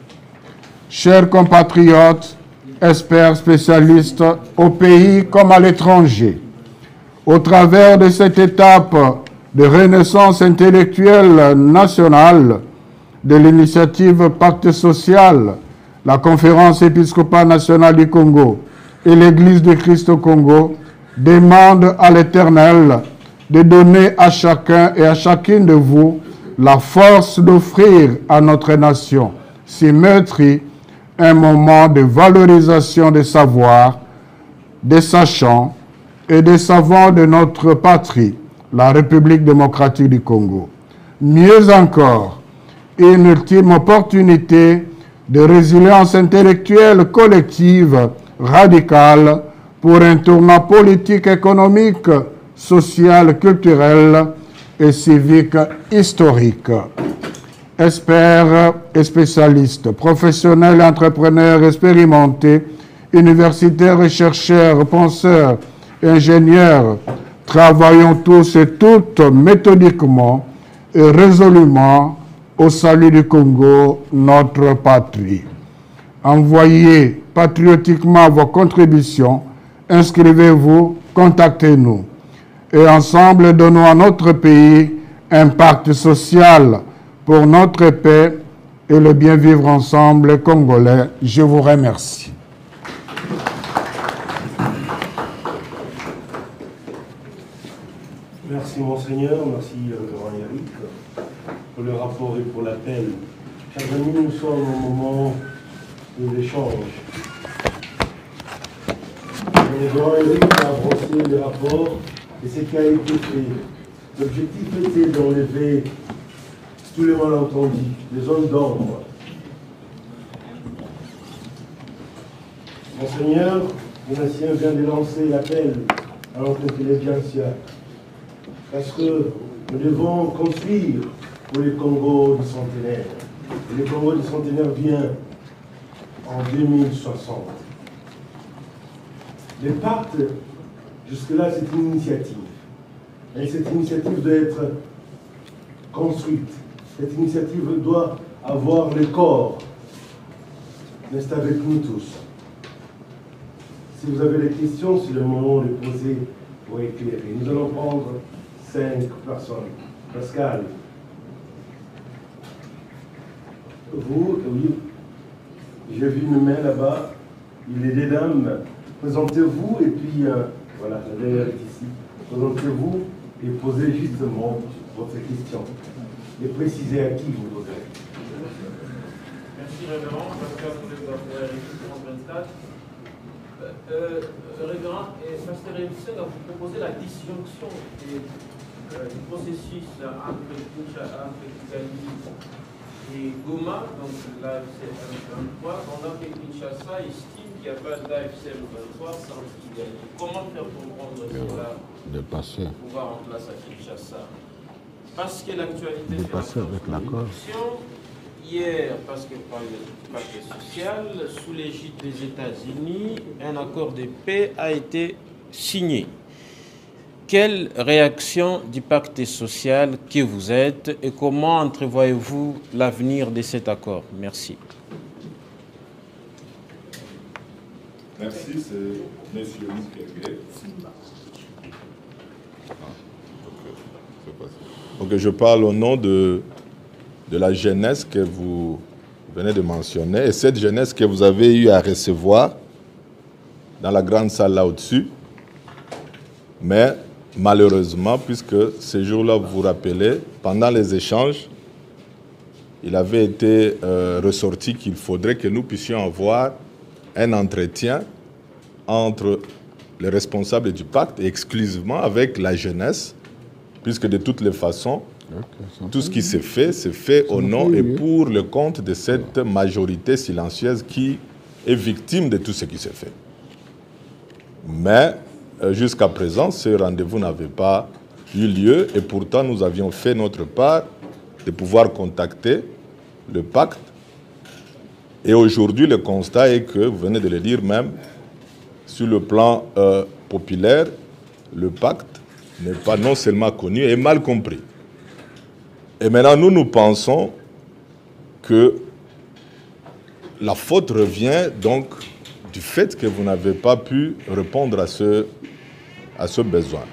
Chers compatriotes, experts spécialistes au pays comme à l'étranger, au travers de cette étape de renaissance intellectuelle nationale de l'initiative Pacte social, la Conférence épiscopale nationale du Congo et l'Église du Christ au Congo demandent à l'Éternel de donner à chacun et à chacune de vous la force d'offrir à notre nation si meurtrie un moment de valorisation des savoirs, des sachants et des savants de notre patrie, la République démocratique du Congo. Mieux encore, une ultime opportunité de résilience intellectuelle collective radicale pour un tournant politique, économique, social, culturel et civique historique. Experts et spécialistes, professionnels, entrepreneurs expérimentés, universitaires et chercheurs, penseurs, ingénieurs, travaillons tous et toutes méthodiquement et résolument au salut du Congo, notre patrie. Envoyez patriotiquement vos contributions, inscrivez-vous, contactez-nous. Et ensemble, donnons à notre pays un pacte social pour notre paix et le bien vivre ensemble congolais. Je vous remercie. Merci Monseigneur, merci Révérend Eric pour le rapport et pour l'appel. Chers amis, nous sommes au moment de l'échange. Le Révérend Eric a brossé le rapport et ce qui a été fait. L'objectif était d'enlever tous les malentendus, les zones d'ombre. Monseigneur, le Nassien vient de lancer l'appel à notre intelligentsia. Parce que nous devons construire pour le Congo du centenaire. Et le Congo du centenaire vient en 2060. Les pactes, jusque-là, c'est une initiative. Et cette initiative doit être construite. Cette initiative doit avoir le corps. Reste avec nous tous. Si vous avez des questions, c'est le moment de les poser pour éclairer. Nous allons prendre 5 personnes. Pascal. Vous, oui, j'ai vu une main là-bas. Il est des dames. Présentez-vous et puis, voilà, la dernière est ici. Présentez-vous et posez justement votre question. Et précisez à qui vous posez. Merci Révérend. Pascal pour les affaires France 24. Révérend, Pasteur Hussein a proposé la disjonction du processus entre Kigali et Goma, donc l'AFC 23, pendant que Kinshasa estime qu'il n'y a pas d'AFC 23 sans Kigali. Comment faire comprendre cela pour pouvoir en place à Kinshasa? Parce que l'actualité fait la corruption. Hier, parce que par le pacte social, sous l'égide des États-Unis, un accord de paix a été signé. Quelle réaction du pacte social que vous êtes et comment entrevoyez-vous l'avenir de cet accord? Merci. Merci, c'est M. Mukwege. Donc je parle au nom de la jeunesse que vous venez de mentionner, et cette jeunesse que vous avez eu à recevoir dans la grande salle là au-dessus. Mais malheureusement, puisque ce jour-là, vous vous rappelez, pendant les échanges, il avait été ressorti qu'il faudrait que nous puissions avoir un entretien entre les responsables du pacte et exclusivement avec la jeunesse, puisque de toutes les façons, tout ce qui s'est fait au nom et pour le compte de cette majorité silencieuse qui est victime de tout ce qui s'est fait. Mais jusqu'à présent, ce rendez-vous n'avait pas eu lieu et pourtant nous avions fait notre part de pouvoir contacter le pacte. Et aujourd'hui, le constat est que, vous venez de le dire même, sur le plan populaire, le pacte n'est pas non seulement connu et mal compris. Et maintenant, nous pensons que la faute revient donc du fait que vous n'avez pas pu répondre à ce besoin.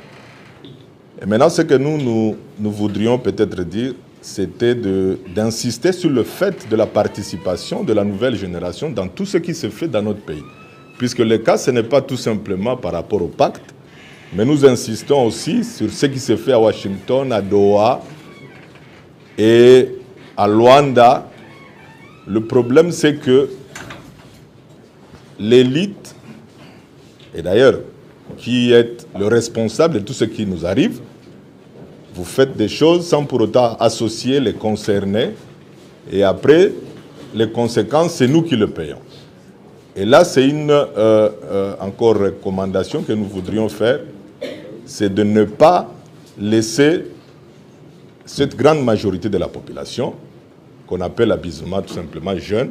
Et maintenant, ce que nous voudrions peut-être dire, c'était d'insister sur le fait de la participation de la nouvelle génération dans tout ce qui se fait dans notre pays. Puisque le cas, ce n'est pas tout simplement par rapport au pacte, mais nous insistons aussi sur ce qui se fait à Washington, à Doha et à Luanda. Le problème, c'est que l'élite, et d'ailleurs, qui est le responsable de tout ce qui nous arrive, vous faites des choses sans pour autant associer les concernés. Et après, les conséquences, c'est nous qui le payons. Et là, c'est une encore recommandation que nous voudrions faire, c'est de ne pas laisser cette grande majorité de la population, qu'on appelle abusivement tout simplement jeune,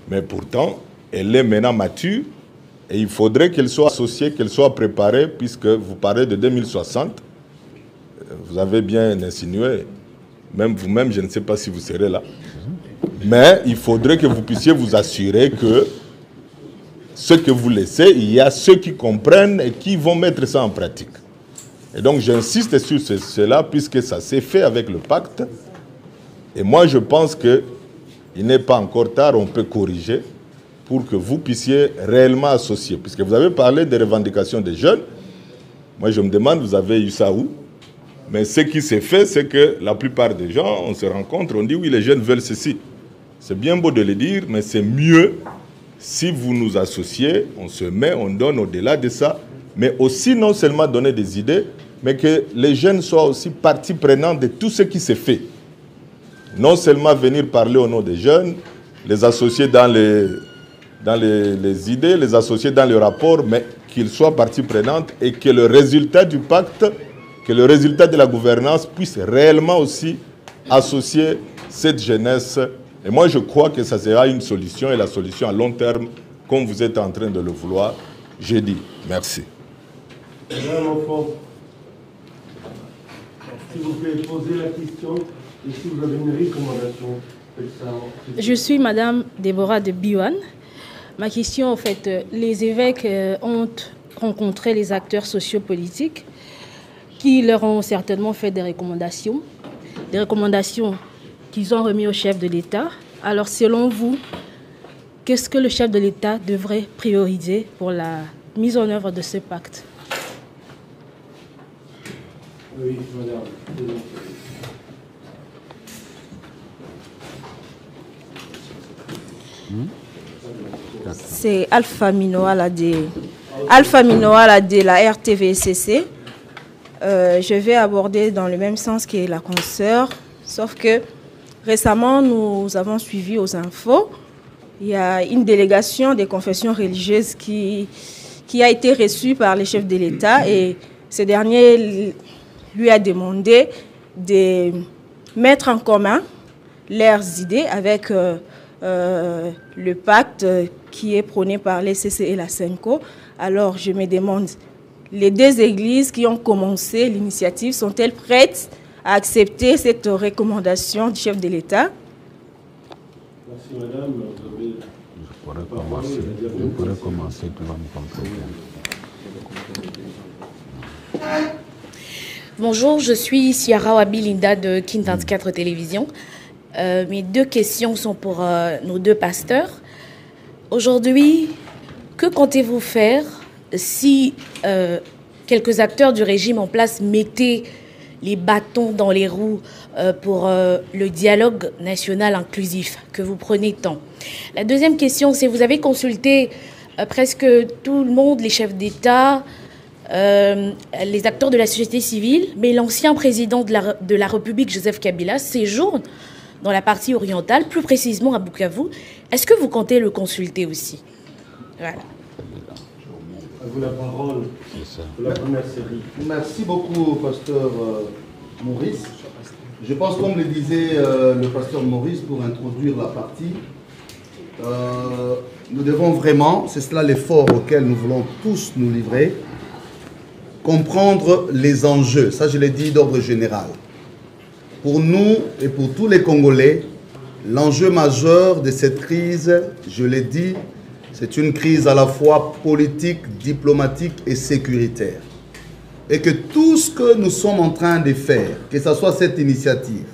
mais pourtant, elle est maintenant mature, et il faudrait qu'elle soit associée, qu'elle soit préparée, puisque vous parlez de 2060, vous avez bien insinué, même vous-même, je ne sais pas si vous serez là, mais il faudrait que vous puissiez vous assurer que ce que vous laissez, il y a ceux qui comprennent et qui vont mettre ça en pratique. Et donc j'insiste sur cela, puisque ça s'est fait avec le pacte, et moi je pense qu'il n'est pas encore tard, on peut corriger, pour que vous puissiez réellement associer. Puisque vous avez parlé des revendications des jeunes, moi je me demande, vous avez eu ça où? Mais ce qui s'est fait, c'est que la plupart des gens, on se rencontre, on dit oui, les jeunes veulent ceci. C'est bien beau de le dire, mais c'est mieux si vous nous associez, on se met, on donne au-delà de ça, mais aussi non seulement donner des idées, mais que les jeunes soient aussi partie prenante de tout ce qui s'est fait. Non seulement venir parler au nom des jeunes, les associer dans les idées, les associer dans le rapport, mais qu'ils soient partie prenante et que le résultat du pacte, que le résultat de la gouvernance puisse réellement aussi associer cette jeunesse. Et moi, je crois que ça sera une solution, et la solution à long terme, comme vous êtes en train de le vouloir. J'ai dit merci. Madame Enfant, s'il vous plaît, posez la question, et si vous avez une recommandation, faites ça. Je suis Madame Déborah de Biwan. Ma question, en fait, les évêques ont rencontré les acteurs sociopolitiques qui leur ont certainement fait des recommandations qu'ils ont remis au chef de l'État. Alors, selon vous, qu'est-ce que le chef de l'État devrait prioriser pour la mise en œuvre de ce pacte? Oui, madame. C'est Alpha Minoala de la RTVCC. Je vais aborder dans le même sens que la consoeur, sauf que récemment, nous avons suivi aux infos, il y a une délégation des confessions religieuses qui a été reçue par les chefs de l'État, et ce dernier lui a demandé de mettre en commun leurs idées avec le pacte qui est prôné par les CC et la SENCO. Alors je me demande, les deux églises qui ont commencé l'initiative sont-elles prêtes à accepter cette recommandation du chef de l'État? Merci madame. Je pourrais commencer, tu vas me compléter. Bonjour, je suis Ciara Wabi-Linda de Kin 24 Télévision. Mes deux questions sont pour nos deux pasteurs. Aujourd'hui, que comptez-vous faire si quelques acteurs du régime en place mettaient les bâtons dans les roues pour le dialogue national inclusif que vous prenez tant? La deuxième question, c'est: vous avez consulté presque tout le monde, les chefs d'État, les acteurs de la société civile, mais l'ancien président de la République, Joseph Kabila, séjourne dans la partie orientale, plus précisément à Bukavu. Est-ce que vous comptez le consulter aussi? Voilà. À vous la parole pour la première série. Merci beaucoup, pasteur Maurice. Je pense, comme le disait le pasteur Maurice, pour introduire la partie, nous devons vraiment, c'est cela l'effort auquel nous voulons tous nous livrer, comprendre les enjeux. Ça, je l'ai dit d'ordre général. Pour nous et pour tous les Congolais, l'enjeu majeur de cette crise, je l'ai dit, c'est une crise à la fois politique, diplomatique et sécuritaire. Et que tout ce que nous sommes en train de faire, que ce soit cette initiative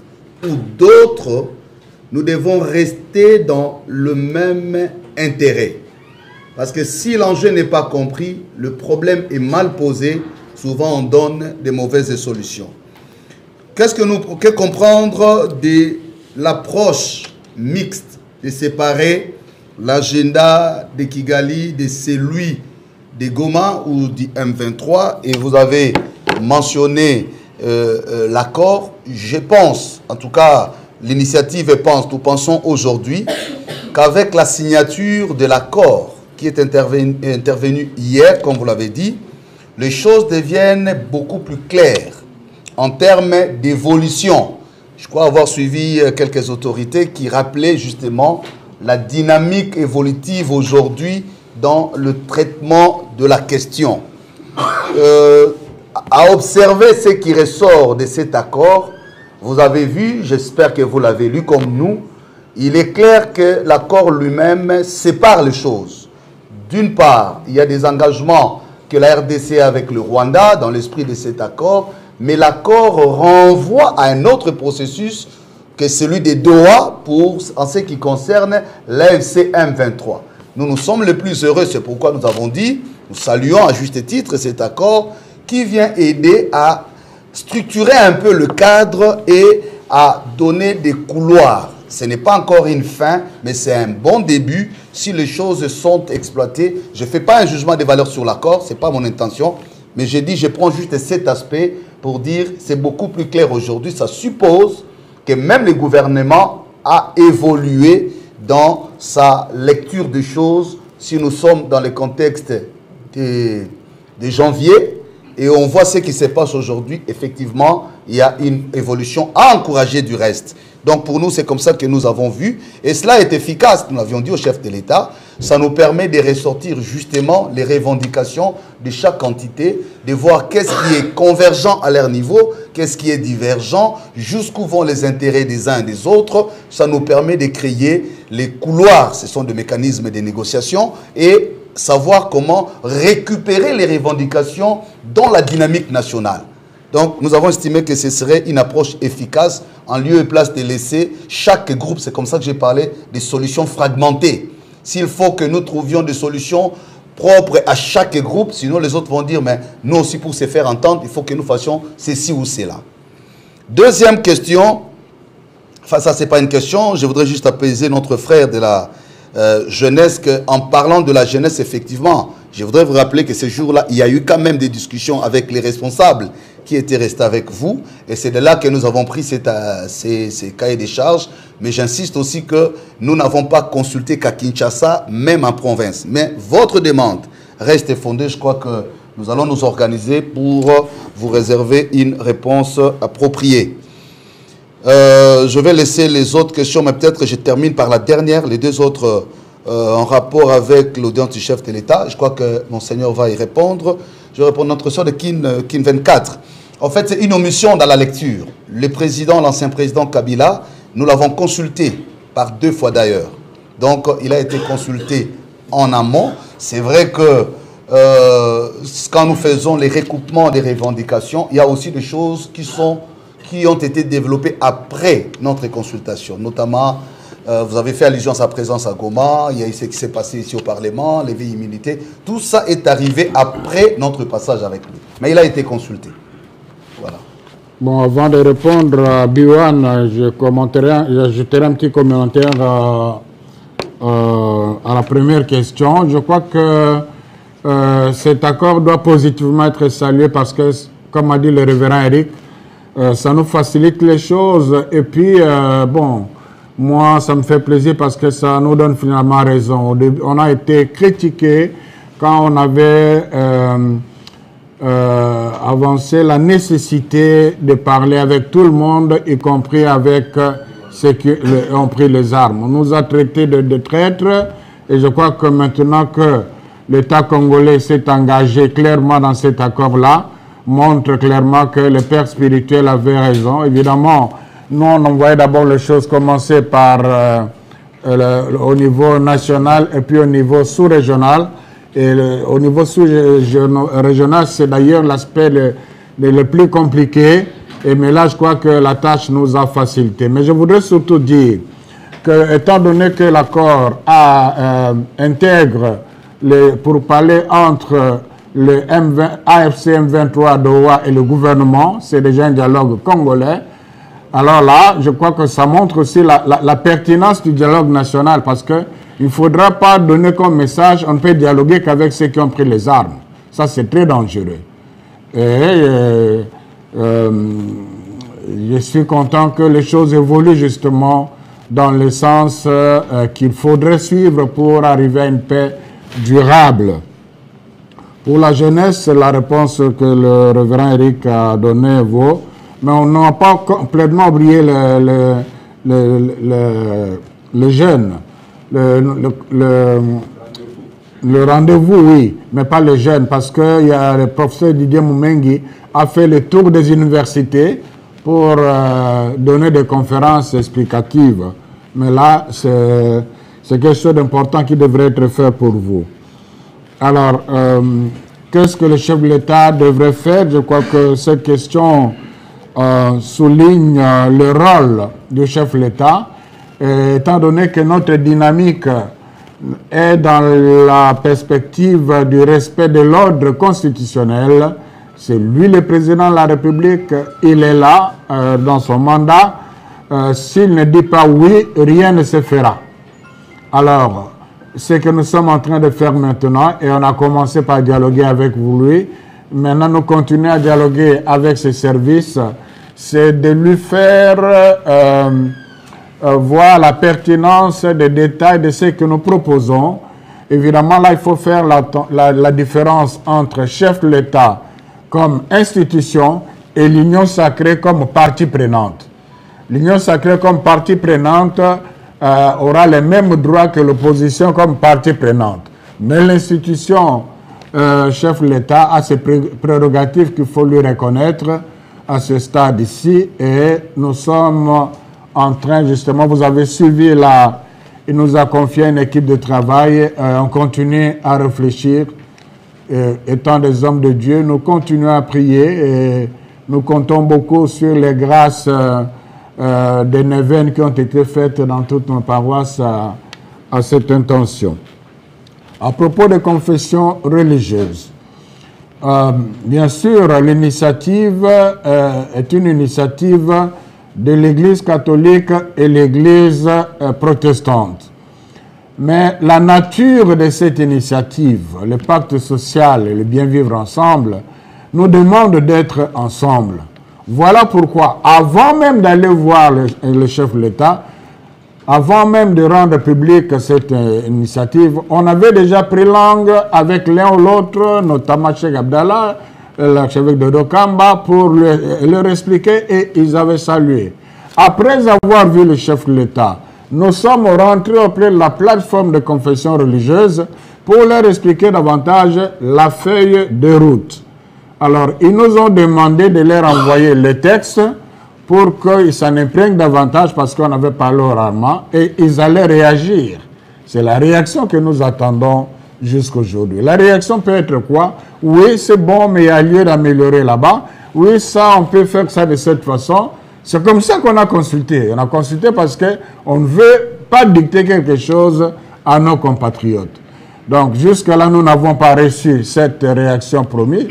ou d'autres, nous devons rester dans le même intérêt. Parce que si l'enjeu n'est pas compris, le problème est mal posé, souvent on donne des mauvaises solutions. Que comprendre de l'approche mixte de séparer l'agenda de Kigali de celui de Goma ou du M23, et vous avez mentionné l'accord. Je pense, en tout cas l'initiative pense, nous pensons aujourd'hui qu'avec la signature de l'accord qui est intervenu hier, comme vous l'avez dit, les choses deviennent beaucoup plus claires en termes d'évolution. Je crois avoir suivi quelques autorités qui rappelaient justement la dynamique évolutive aujourd'hui dans le traitement de la question. À observer ce qui ressort de cet accord, vous avez vu, j'espère que vous l'avez lu comme nous, il est clair que l'accord lui-même sépare les choses. D'une part, il y a des engagements que la RDC a avec le Rwanda dans l'esprit de cet accord, mais l'accord renvoie à un autre processus que celui des Doha en ce qui concerne l'AFC M23. Nous sommes les plus heureux, c'est pourquoi nous avons dit, nous saluons à juste titre cet accord qui vient aider à structurer un peu le cadre et à donner des couloirs. Ce n'est pas encore une fin, mais c'est un bon début si les choses sont exploitées. Je ne fais pas un jugement des valeurs sur l'accord, ce n'est pas mon intention, mais j'ai dit, je prends juste cet aspect pour dire, c'est beaucoup plus clair aujourd'hui, ça suppose que même le gouvernement a évolué dans sa lecture des choses. Si nous sommes dans le contexte de janvier et on voit ce qui se passe aujourd'hui, effectivement, il y a une évolution à encourager du reste. Donc pour nous, c'est comme ça que nous avons vu. Et cela est efficace, nous l'avions dit au chef de l'État. Ça nous permet de ressortir justement les revendications de chaque entité, de voir qu'est-ce qui est convergent à leur niveau, qu'est-ce qui est divergent, jusqu'où vont les intérêts des uns et des autres. Ça nous permet de créer les couloirs, ce sont des mécanismes de négociation, et savoir comment récupérer les revendications dans la dynamique nationale. Donc nous avons estimé que ce serait une approche efficace en lieu et place de laisser chaque groupe, c'est comme ça que j'ai parlé, des solutions fragmentées. S'il faut que nous trouvions des solutions propres à chaque groupe, sinon les autres vont dire, mais nous aussi pour se faire entendre, il faut que nous fassions ceci ou cela. Deuxième question, enfin ça c'est pas une question, je voudrais juste apaiser notre frère de la jeunesse, en parlant de la jeunesse effectivement, je voudrais vous rappeler que ce jour-là, il y a eu quand même des discussions avec les responsables qui étaient restés avec vous, et c'est de là que nous avons pris ces cahiers des charges, mais j'insiste aussi que nous n'avons pas consulté qu'à Kinshasa, même en province. Mais votre demande reste fondée, je crois que nous allons nous organiser pour vous réserver une réponse appropriée. Je vais laisser les autres questions, mais peut-être je termine par la dernière, les deux autres en rapport avec l'audience du chef de l'État. Je crois que Monseigneur va y répondre. Je vais répondre à notre soeur de Kin 24. En fait, c'est une omission dans la lecture. Le président, l'ancien président Kabila, nous l'avons consulté par 2 fois d'ailleurs. Donc, il a été consulté en amont. C'est vrai que quand nous faisons les recoupements des revendications, il y a aussi des choses qui ont été développées après notre consultation. Notamment, vous avez fait allusion à sa présence à Goma, il y a eu ce qui s'est passé ici au Parlement, les vieilles immunités. Tout ça est arrivé après notre passage avec lui. Mais il a été consulté. Voilà. Bon, avant de répondre à Biwan, j'ajouterai un petit commentaire à la la première question. Je crois que cet accord doit positivement être salué parce que, comme a dit le révérend Eric, ça nous facilite les choses. Et puis, bon, moi, ça me fait plaisir parce que ça nous donne finalement raison. On a été critiqué quand on avait avancé la nécessité de parler avec tout le monde, y compris avec ceux qui ont pris les armes. On nous a traités de traîtres et je crois que maintenant que l'État congolais s'est engagé clairement dans cet accord-là, montre clairement que le père spirituel avait raison. Évidemment, nous, on voyait d'abord les choses commencer par au niveau national et puis au niveau sous-régional. Et au niveau sous-régional, c'est d'ailleurs l'aspect le plus compliqué. Mais là, je crois que la tâche nous a facilité. Mais je voudrais surtout dire que, étant donné que l'accord intègre, pour parler entre le AFC M23 d'Oua et le gouvernement, c'est déjà un dialogue congolais. Alors là, je crois que ça montre aussi la pertinence du dialogue national parce qu'il ne faudra pas donner comme message on ne peut dialoguer qu'avec ceux qui ont pris les armes. Ça, c'est très dangereux. Et je suis content que les choses évoluent justement dans le sens qu'il faudrait suivre pour arriver à une paix durable. Pour la jeunesse, la réponse que le révérend Eric a donnée vaut, mais on n'a pas complètement oublié les jeunes. Le rendez-vous, oui, mais pas les jeunes, parce que y a le professeur Didier Moumengi a fait le tour des universités pour donner des conférences explicatives. Mais là, c'est quelque chose d'important qui devrait être fait pour vous. Alors, qu'est-ce que le chef de l'État devrait faire? Je crois que cette question souligne le rôle du chef de l'État, étant donné que notre dynamique est dans la perspective du respect de l'ordre constitutionnel. C'est lui le président de la République, il est là dans son mandat. S'il ne dit pas oui, rien ne se fera. Alors, ce que nous sommes en train de faire maintenant, et on a commencé par dialoguer avec vous, lui, maintenant nous continuons à dialoguer avec ses services, c'est de lui faire voir la pertinence des détails de ce que nous proposons. Évidemment, là, il faut faire la différence entre chef de l'État comme institution et l'Union sacrée comme partie prenante. L'Union sacrée comme partie prenante aura les mêmes droits que l'opposition comme partie prenante. Mais l'institution chef de l'État a ses prérogatives qu'il faut lui reconnaître à ce stade ici. Et nous sommes en train, justement, vous avez suivi là, il nous a confié une équipe de travail. On continue à réfléchir. Étant des hommes de Dieu, nous continuons à prier et nous comptons beaucoup sur les grâces des neuvaines qui ont été faites dans toutes nos paroisses à cette intention. À propos des confessions religieuses, bien sûr, l'initiative est une initiative de l'Église catholique et l'Église protestante. Mais la nature de cette initiative, le pacte social et le bien vivre ensemble, nous demande d'être ensemble. Voilà pourquoi, avant même d'aller voir le chef de l'État, avant même de rendre publique cette initiative, on avait déjà pris langue avec l'un ou l'autre, notamment Cheikh Abdallah, l'archevêque de Dokamba, pour leur expliquer et ils avaient salué. Après avoir vu le chef de l'État, nous sommes rentrés auprès de la plateforme de confession religieuse pour leur expliquer davantage la feuille de route. Alors, ils nous ont demandé de leur envoyer le texte pour qu'ils s'en imprègnent davantage parce qu'on avait parlé oralement et ils allaient réagir. C'est la réaction que nous attendons jusqu'aujourd'hui. La réaction peut être quoi? Oui, c'est bon, mais il y a lieu d'améliorer là-bas. Oui, ça, on peut faire ça de cette façon. C'est comme ça qu'on a consulté. On a consulté parce qu'on ne veut pas dicter quelque chose à nos compatriotes. Donc, jusque-là, nous n'avons pas reçu cette réaction promise.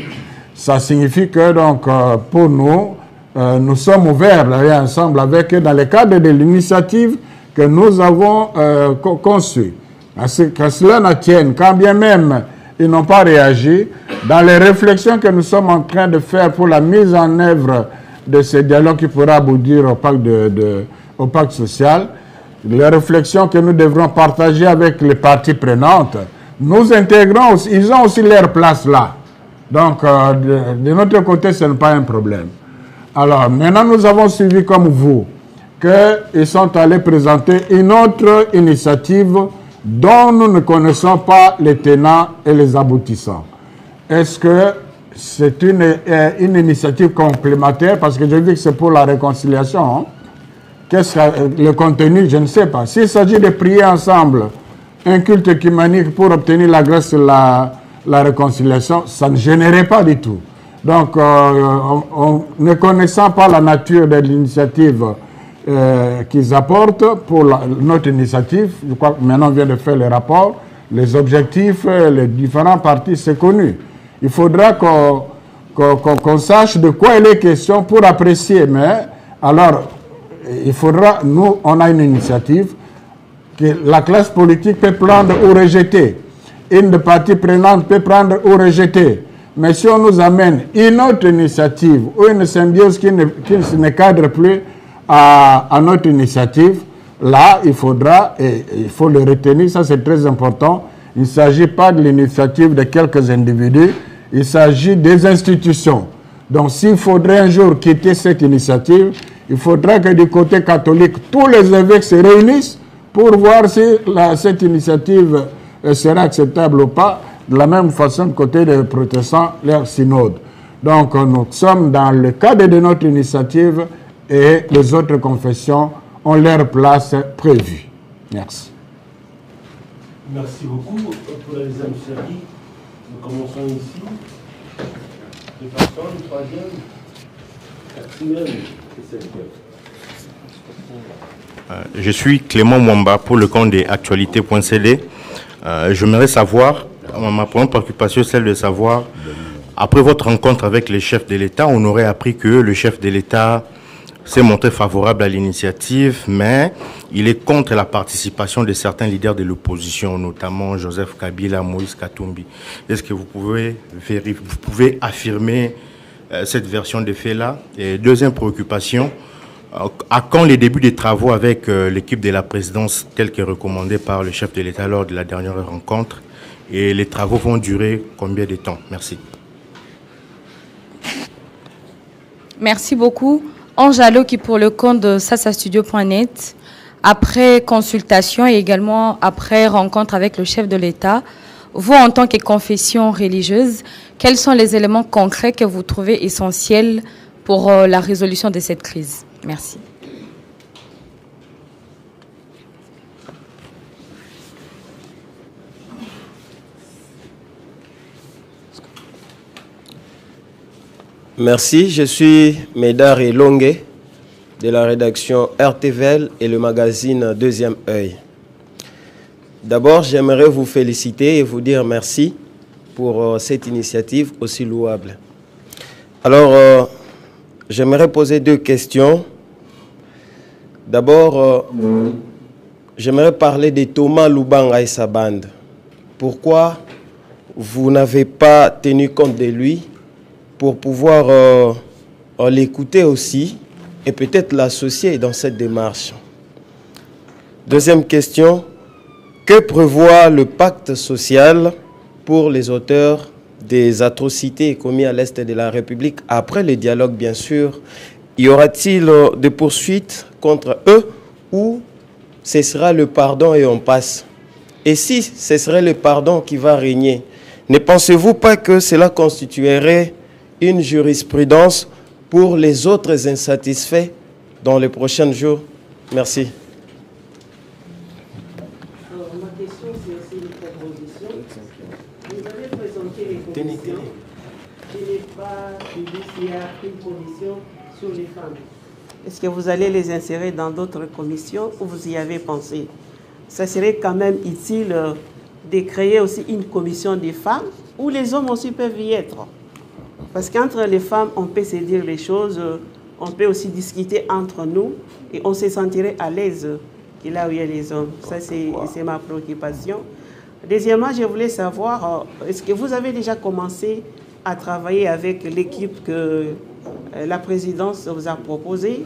Ça signifie que, donc, pour nous, nous sommes ouverts là, ensemble avec eux dans le cadre de l'initiative que nous avons conçue. Que cela ne tienne, quand bien même ils n'ont pas réagi, dans les réflexions que nous sommes en train de faire pour la mise en œuvre de ce dialogue qui pourra aboutir au pacte social, les réflexions que nous devrons partager avec les parties prenantes, nous intégrons aussi, ils ont aussi leur place là. Donc, de notre côté, ce n'est pas un problème. Alors, maintenant, nous avons suivi comme vous qu'ils sont allés présenter une autre initiative dont nous ne connaissons pas les tenants et les aboutissants. Est-ce que c'est une initiative complémentaire? Parce que je dis que c'est pour la réconciliation. Hein? Qu'est-ce que le contenu? Je ne sais pas. S'il s'agit de prier ensemble un culte œcuménique pour obtenir la grâce de la réconciliation, ça ne gênerait pas du tout. Donc, ne connaissant pas la nature de l'initiative qu'ils apportent pour notre initiative, je crois que maintenant on vient de faire le rapport, les objectifs, les différents partis, c'est connu. Il faudra qu'on sache de quoi il est question pour apprécier. Mais alors, il faudra, nous, on a une initiative que la classe politique peut prendre ou rejeter. Une des parties prenantes peut prendre ou rejeter. Mais si on nous amène une autre initiative ou une symbiose qui ne cadre plus à notre initiative, là, il faudra, et il faut le retenir, ça c'est très important, il ne s'agit pas de l'initiative de quelques individus, il s'agit des institutions. Donc s'il faudrait un jour quitter cette initiative, il faudra que du côté catholique, tous les évêques se réunissent pour voir si cette initiative sera acceptable ou pas, de la même façon du côté des protestants, leur synode. Donc nous sommes dans le cadre de notre initiative et les autres confessions ont leur place prévue. Merci. Merci beaucoup pour la deuxième série. Nous commençons ici. Deux personnes, troisième, quatrième et cinquième. Je suis Clément Mwamba pour le compte des actualités.cd. J'aimerais savoir, ma première préoccupation, celle de savoir, après votre rencontre avec les chefs de l'État, on aurait appris que le chef de l'État s'est montré favorable à l'initiative, mais il est contre la participation de certains leaders de l'opposition, notamment Joseph Kabila, Moïse Katumbi. Est-ce que vous pouvez affirmer cette version des faits-là? Et deuxième préoccupation, à quand les débuts des travaux avec l'équipe de la présidence telle que recommandée par le chef de l'État lors de la dernière rencontre? Et les travaux vont durer combien de temps? Merci. Merci beaucoup. Ange Allo qui pour le compte de sasastudio.net, après consultation et également après rencontre avec le chef de l'État, vous en tant que confession religieuse, quels sont les éléments concrets que vous trouvez essentiels pour la résolution de cette crise? Merci. Merci, je suis Médard Elongue de la rédaction RTVL et le magazine Deuxième Œil. D'abord, j'aimerais vous féliciter et vous dire merci pour cette initiative aussi louable. Alors, j'aimerais poser deux questions. D'abord, j'aimerais parler de Thomas Lubanga et sa bande. Pourquoi vous n'avez pas tenu compte de lui pour pouvoir l'écouter aussi et peut-être l'associer dans cette démarche? Deuxième question, que prévoit le pacte social pour les auteurs des atrocités commises à l'Est de la République après le dialogue, bien sûr? Y aura-t-il des poursuites contre eux ou ce sera le pardon et on passe? Et si ce serait le pardon qui va régner, ne pensez-vous pas que cela constituerait une jurisprudence pour les autres insatisfaits dans les prochains jours? Merci. Alors, ma question, c'est aussi une proposition. Vous avez présenté les commissions. Je n'ai pas suivi s'il y a une commission sur les femmes. Est-ce que vous allez les insérer dans d'autres commissions ou vous y avez pensé? Ça serait quand même utile de créer aussi une commission des femmes où les hommes aussi peuvent y être. Parce qu'entre les femmes, on peut se dire les choses, on peut aussi discuter entre nous et on se sentirait à l'aise que là où il y a les hommes. Ça, c'est ma préoccupation. Deuxièmement, je voulais savoir, est-ce que vous avez déjà commencé à travailler avec l'équipe que la présidence vous a proposée?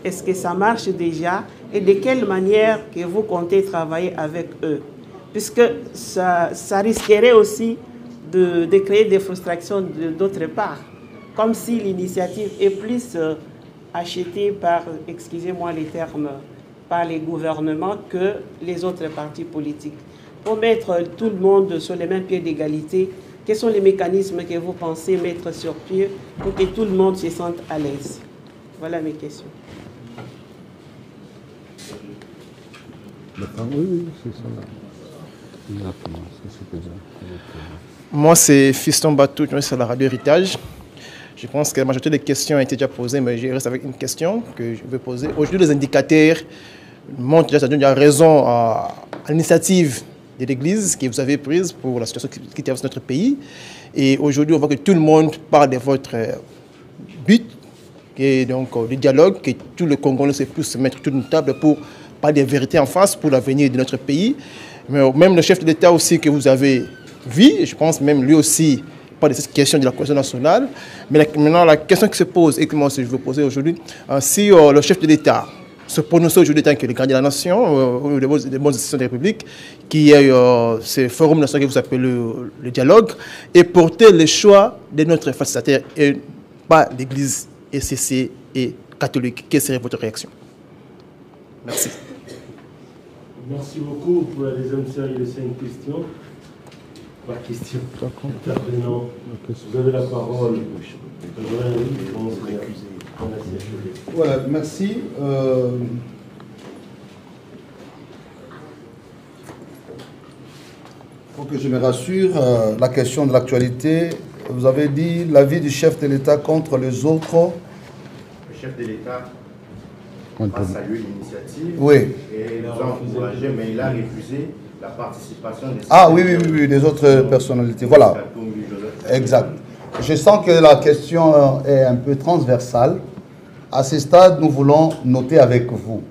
Est-ce que ça marche déjà? Et de quelle manière que vous comptez travailler avec eux? Puisque ça risquerait aussi de créer des frustrations d'autre part. Comme si l'initiative est plus achetée par, excusez-moi les termes, par les gouvernements que les autres partis politiques. Pour mettre tout le monde sur les mêmes pieds d'égalité, quels sont les mécanismes que vous pensez mettre sur pied pour que tout le monde se sente à l'aise? Voilà mes questions. Oui, c'est ça. Exactement, moi, c'est Fiston Batou, je suis à la radio Héritage. Je pense que la majorité des questions ont été déjà posées, mais je reste avec une question que je veux poser. Aujourd'hui, les indicateurs montrent déjà qu'il y a raison à l'initiative de l'Église que vous avez prise pour la situation qui traverse notre pays. Et aujourd'hui, on voit que tout le monde parle de votre but, qui est donc le dialogue, que tout le Congolais se pousse se mettre toute une table pour parler des vérités en face pour l'avenir de notre pays. Mais même le chef de l'État aussi que vous avez vu, je pense même lui aussi parle de cette question de la cohésion nationale. Mais maintenant, la question qui se pose et que moi aussi je veux poser aujourd'hui, si le chef de l'État se prononce aujourd'hui tant que le gardien de la nation, ou des bonnes institutions de la République, qui est ce forum national que vous appelez le dialogue, et porter le choix de notre facilitateur et pas l'Église ECC et catholique. Quelle serait votre réaction? Merci. Merci beaucoup pour la deuxième série de 5 questions. Par question. Intervenant, vous avez la parole. Voilà, merci. Pour que je me rassure, la question de l'actualité, vous avez dit l'avis du chef de l'État contre les autres. Le chef de l'État a salué l'initiative. Oui. Et nous a encouragé, mais il a refusé la participation des... Ah oui, des autres personnalités. Voilà. Exact. Je sens que la question est un peu transversale. À ce stade, nous voulons noter avec vous.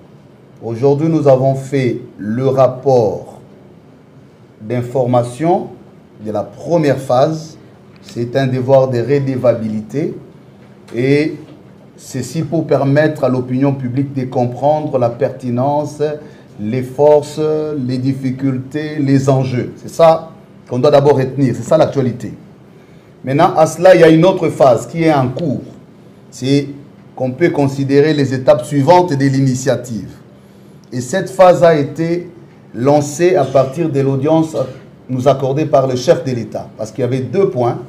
Aujourd'hui, nous avons fait le rapport d'information de la première phase. C'est un devoir de redevabilité. Et ceci pour permettre à l'opinion publique de comprendre la pertinence, les forces, les difficultés, les enjeux. C'est ça qu'on doit d'abord retenir. C'est ça l'actualité. Maintenant, à cela, il y a une autre phase qui est en cours. C'est qu'on peut considérer les étapes suivantes de l'initiative. Et cette phase a été lancée à partir de l'audience nous accordée par le chef de l'État. Parce qu'il y avait 2 points.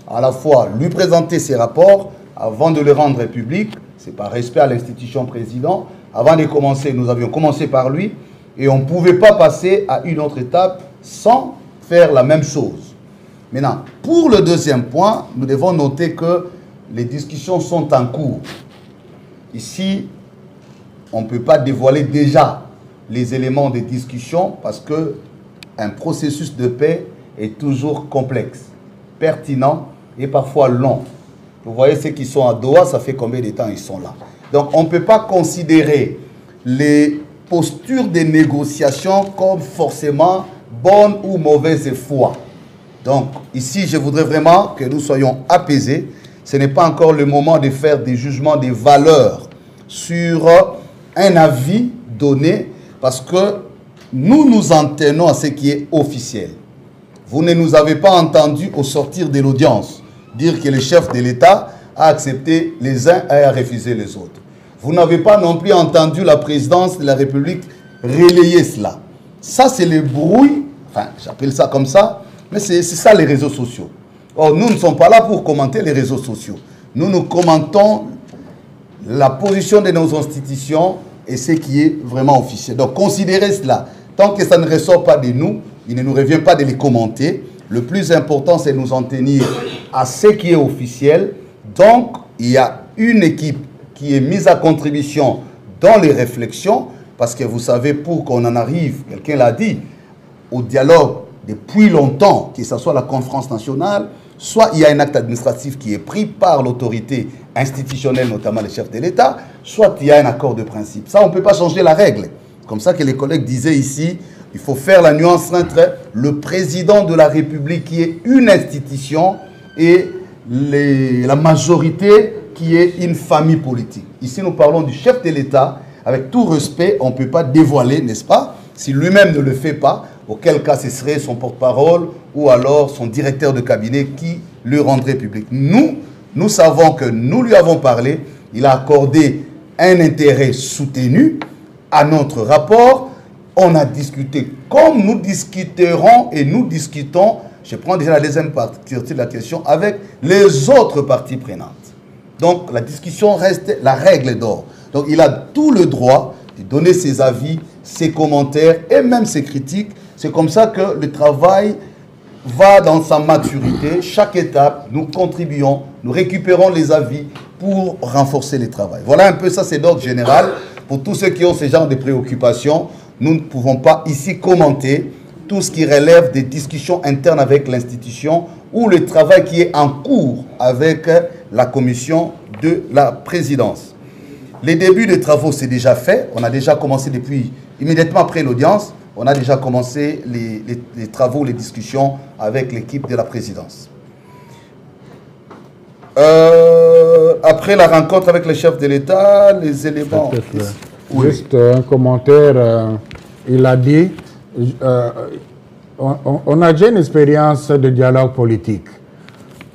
À la fois, lui présenter ses rapports avant de les rendre publics. C'est par respect à l'institution président. Avant de commencer, nous avions commencé par lui. Et on ne pouvait pas passer à une autre étape sans faire la même chose. Maintenant, pour le deuxième point, nous devons noter que les discussions sont en cours. Ici, on ne peut pas dévoiler déjà les éléments des discussions parce qu'un processus de paix est toujours complexe, pertinent et parfois long. Vous voyez ceux qui sont à Doha, ça fait combien de temps ils sont là? Donc on ne peut pas considérer les postures des négociations comme forcément bonne ou mauvaise foi. Donc ici, je voudrais vraiment que nous soyons apaisés. Ce n'est pas encore le moment de faire des jugements des valeurs sur un avis donné parce que nous nous en tenons à ce qui est officiel. Vous ne nous avez pas entendus au sortir de l'audience dire que le chef de l'État a accepté les uns et a refusé les autres. Vous n'avez pas non plus entendu la présidence de la République relayer cela. Ça, c'est le bruit, enfin, j'appelle ça comme ça, mais c'est ça les réseaux sociaux. Or, nous ne sommes pas là pour commenter les réseaux sociaux. Nous commentons la position de nos institutions et ce qui est vraiment officiel. Donc, considérez cela. Tant que ça ne ressort pas de nous, il ne nous revient pas de les commenter. Le plus important, c'est de nous en tenir à ce qui est officiel. Donc, il y a une équipe qui est mise à contribution dans les réflexions, parce que vous savez, pour qu'on en arrive, quelqu'un l'a dit, au dialogue depuis longtemps, que ce soit la conférence nationale, soit il y a un acte administratif qui est pris par l'autorité institutionnelle, notamment le chef de l'État, soit il y a un accord de principe. Ça, on ne peut pas changer la règle. Comme ça que les collègues disaient ici, il faut faire la nuance entre le président de la République qui est une institution et la majorité qui est une famille politique. Ici, nous parlons du chef de l'État. Avec tout respect, on ne peut pas dévoiler, n'est-ce pas? Si lui-même ne le fait pas, auquel cas ce serait son porte-parole ou alors son directeur de cabinet qui le rendrait public. Nous savons que nous lui avons parlé, il a accordé un intérêt soutenu à notre rapport. On a discuté comme nous discuterons et nous discutons, je prends déjà la deuxième partie de la question, avec les autres parties prenantes. Donc la discussion reste la règle d'or. Donc il a tout le droit de donner ses avis, ses commentaires et même ses critiques. C'est comme ça que le travail va dans sa maturité. Chaque étape, nous contribuons, nous récupérons les avis pour renforcer le travail. Voilà un peu ça, c'est d'ordre général. Pour tous ceux qui ont ce genre de préoccupations, nous ne pouvons pas ici commenter tout ce qui relève des discussions internes avec l'institution ou le travail qui est en cours avec la commission de la présidence. Les débuts des travaux, c'est déjà fait. On a déjà commencé depuis, immédiatement après l'audience, on a déjà commencé les travaux, les discussions avec l'équipe de la présidence. Après la rencontre avec le chef de l'État, les éléments... Oui. Juste un commentaire, il a dit, on a déjà une expérience de dialogue politique.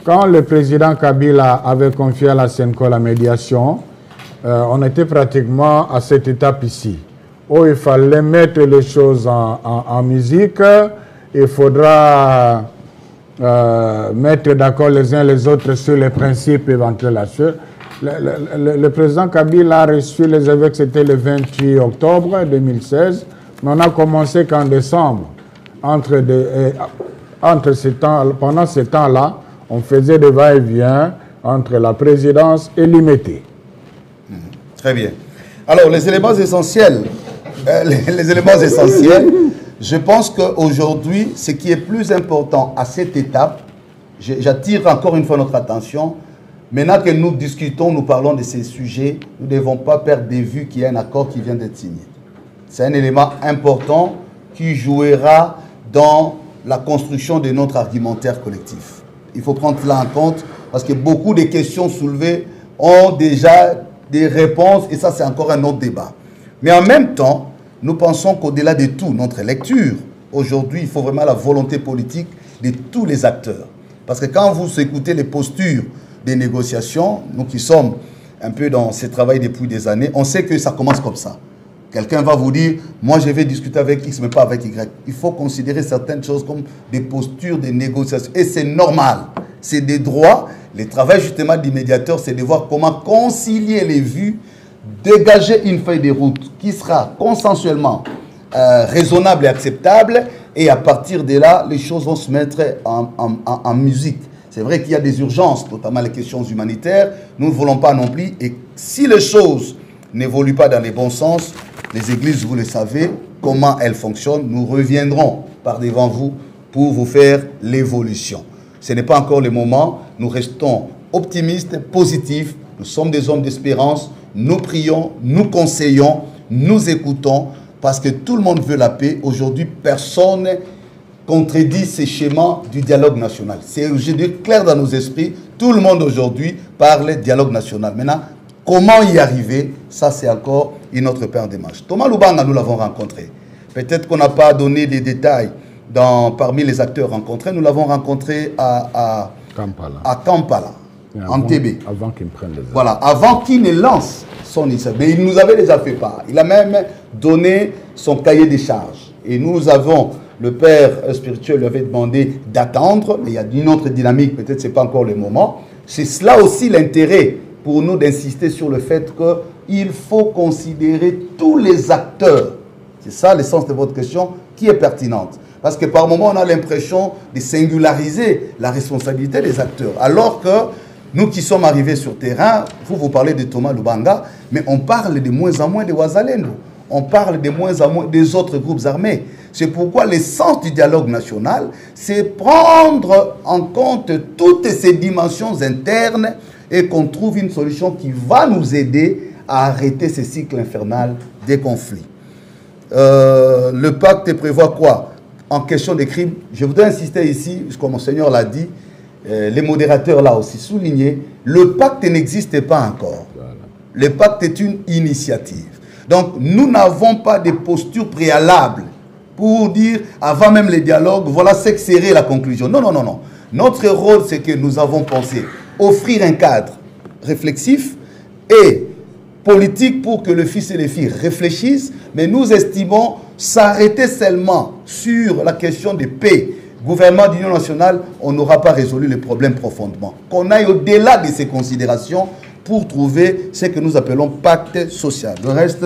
Quand le président Kabila avait confié à la Senko la médiation, on était pratiquement à cette étape ici, où il fallait mettre les choses en musique. Il faudra mettre d'accord les uns les autres sur les principes éventuels. Le président Kabila a reçu les évêques, c'était le 28 octobre 2016, mais on a commencé qu'en décembre. Pendant ce temps-là, on faisait des va-et-vient entre la présidence et l'IMET. Très bien. Alors, les éléments essentiels, je pense qu'aujourd'hui, ce qui est plus important à cette étape, j'attire encore une fois notre attention, maintenant que nous discutons, nous parlons de ces sujets, nous ne devons pas perdre de vue qu'il y a un accord qui vient d'être signé. C'est un élément important qui jouera dans la construction de notre argumentaire collectif. Il faut prendre cela en compte parce que beaucoup de questions soulevées ont déjà des réponses et ça c'est encore un autre débat. Mais en même temps, nous pensons qu'au-delà de tout, notre lecture, aujourd'hui, il faut vraiment la volonté politique de tous les acteurs. Parce que quand vous écoutez les postures des négociations, nous qui sommes un peu dans ce travail depuis des années, on sait que ça commence comme ça. Quelqu'un va vous dire, moi je vais discuter avec X, mais pas avec Y. Il faut considérer certaines choses comme des postures de négociation. Et c'est normal. C'est des droits. Le travail justement du médiateur, c'est de voir comment concilier les vues, dégager une feuille de route qui sera consensuellement raisonnable et acceptable. Et à partir de là, les choses vont se mettre en musique. C'est vrai qu'il y a des urgences, notamment les questions humanitaires. Nous ne voulons pas non plus. Et si les choses n'évoluent pas dans les bons sens, les églises, vous le savez, comment elles fonctionnent. Nous reviendrons par devant vous pour vous faire l'évolution. Ce n'est pas encore le moment. Nous restons optimistes, positifs. Nous sommes des hommes d'espérance. Nous prions, nous conseillons, nous écoutons parce que tout le monde veut la paix. Aujourd'hui, personne contredit ces schémas du dialogue national. C'est clair dans nos esprits. Tout le monde aujourd'hui parle de dialogue national. Maintenant, comment y arriver? Ça, c'est encore une autre paire de manches. Thomas Lubanga, nous l'avons rencontré. Peut-être qu'on n'a pas donné des détails parmi les acteurs rencontrés. Nous l'avons rencontré à Kampala, en TB. Avant qu'il prenne les armes. Voilà, avant qu'il ne lance son ISA. Mais il nous avait déjà fait part. Il a même donné son cahier des charges. Et nous avons, le père spirituel lui avait demandé d'attendre, mais il y a une autre dynamique, peut-être ce n'est pas encore le moment. C'est cela aussi l'intérêt pour nous d'insister sur le fait qu'il faut considérer tous les acteurs. C'est ça l'essence de votre question qui est pertinente. Parce que par moments, on a l'impression de singulariser la responsabilité des acteurs. Alors que nous qui sommes arrivés sur terrain, vous parlez de Thomas Lubanga, mais on parle de moins en moins de Wazalendo. On parle de moins en moins des autres groupes armés. C'est pourquoi l'essence du dialogue national, c'est prendre en compte toutes ces dimensions internes et qu'on trouve une solution qui va nous aider à arrêter ce cycle infernal des conflits. le pacte prévoit quoi? En question des crimes, je voudrais insister ici, comme Monseigneur l'a dit, les modérateurs là aussi souligné, le pacte n'existe pas encore. Voilà. Le pacte est une initiative. Donc, nous n'avons pas de posture préalable pour dire, avant même les dialogues, voilà ce que serait la conclusion. Non, non, non, non. Notre rôle, c'est que nous avons pensé offrir un cadre réflexif et politique pour que le fils et les filles réfléchissent, mais nous estimons s'arrêter seulement sur la question de paix, gouvernement d'union nationale, on n'aura pas résolu le problème profondément. Qu'on aille au-delà de ces considérations pour trouver ce que nous appelons pacte social. Le reste,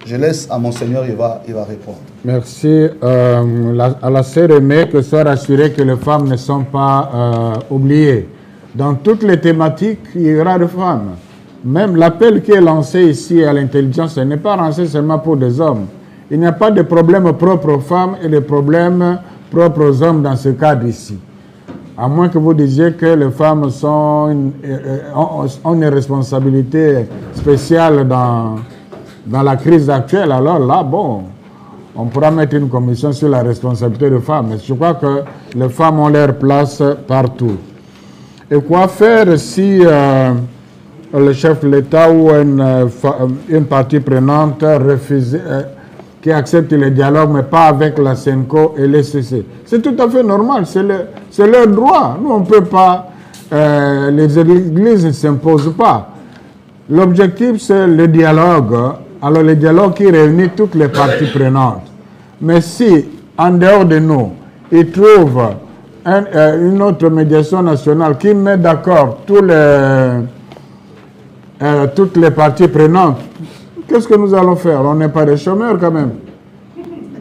je laisse à Monseigneur, il va répondre. Merci. À la CRME, que soit rassuré que les femmes ne sont pas oubliées. Dans toutes les thématiques, il y aura des femmes. Même l'appel qui est lancé ici à l'intelligence, ce n'est pas lancé seulement pour des hommes. Il n'y a pas de problème propre aux femmes et de problème propre aux hommes dans ce cadre ici. À moins que vous disiez que les femmes ont une responsabilité spéciale dans la crise actuelle, alors là, bon, on pourra mettre une commission sur la responsabilité des femmes. Mais je crois que les femmes ont leur place partout. Et quoi faire si le chef de l'État ou une partie prenante refuse, qui accepte le dialogue, mais pas avec la SENCO et l'ECC? C'est tout à fait normal, c'est leur droit. Nous, on ne peut pas, les églises ne s'imposent pas. L'objectif, c'est le dialogue. Alors, le dialogue qui réunit toutes les parties prenantes. Mais si, en dehors de nous, ils trouvent une autre médiation nationale qui met d'accord toutes les parties prenantes, qu'est-ce que nous allons faire? On n'est pas des chômeurs quand même.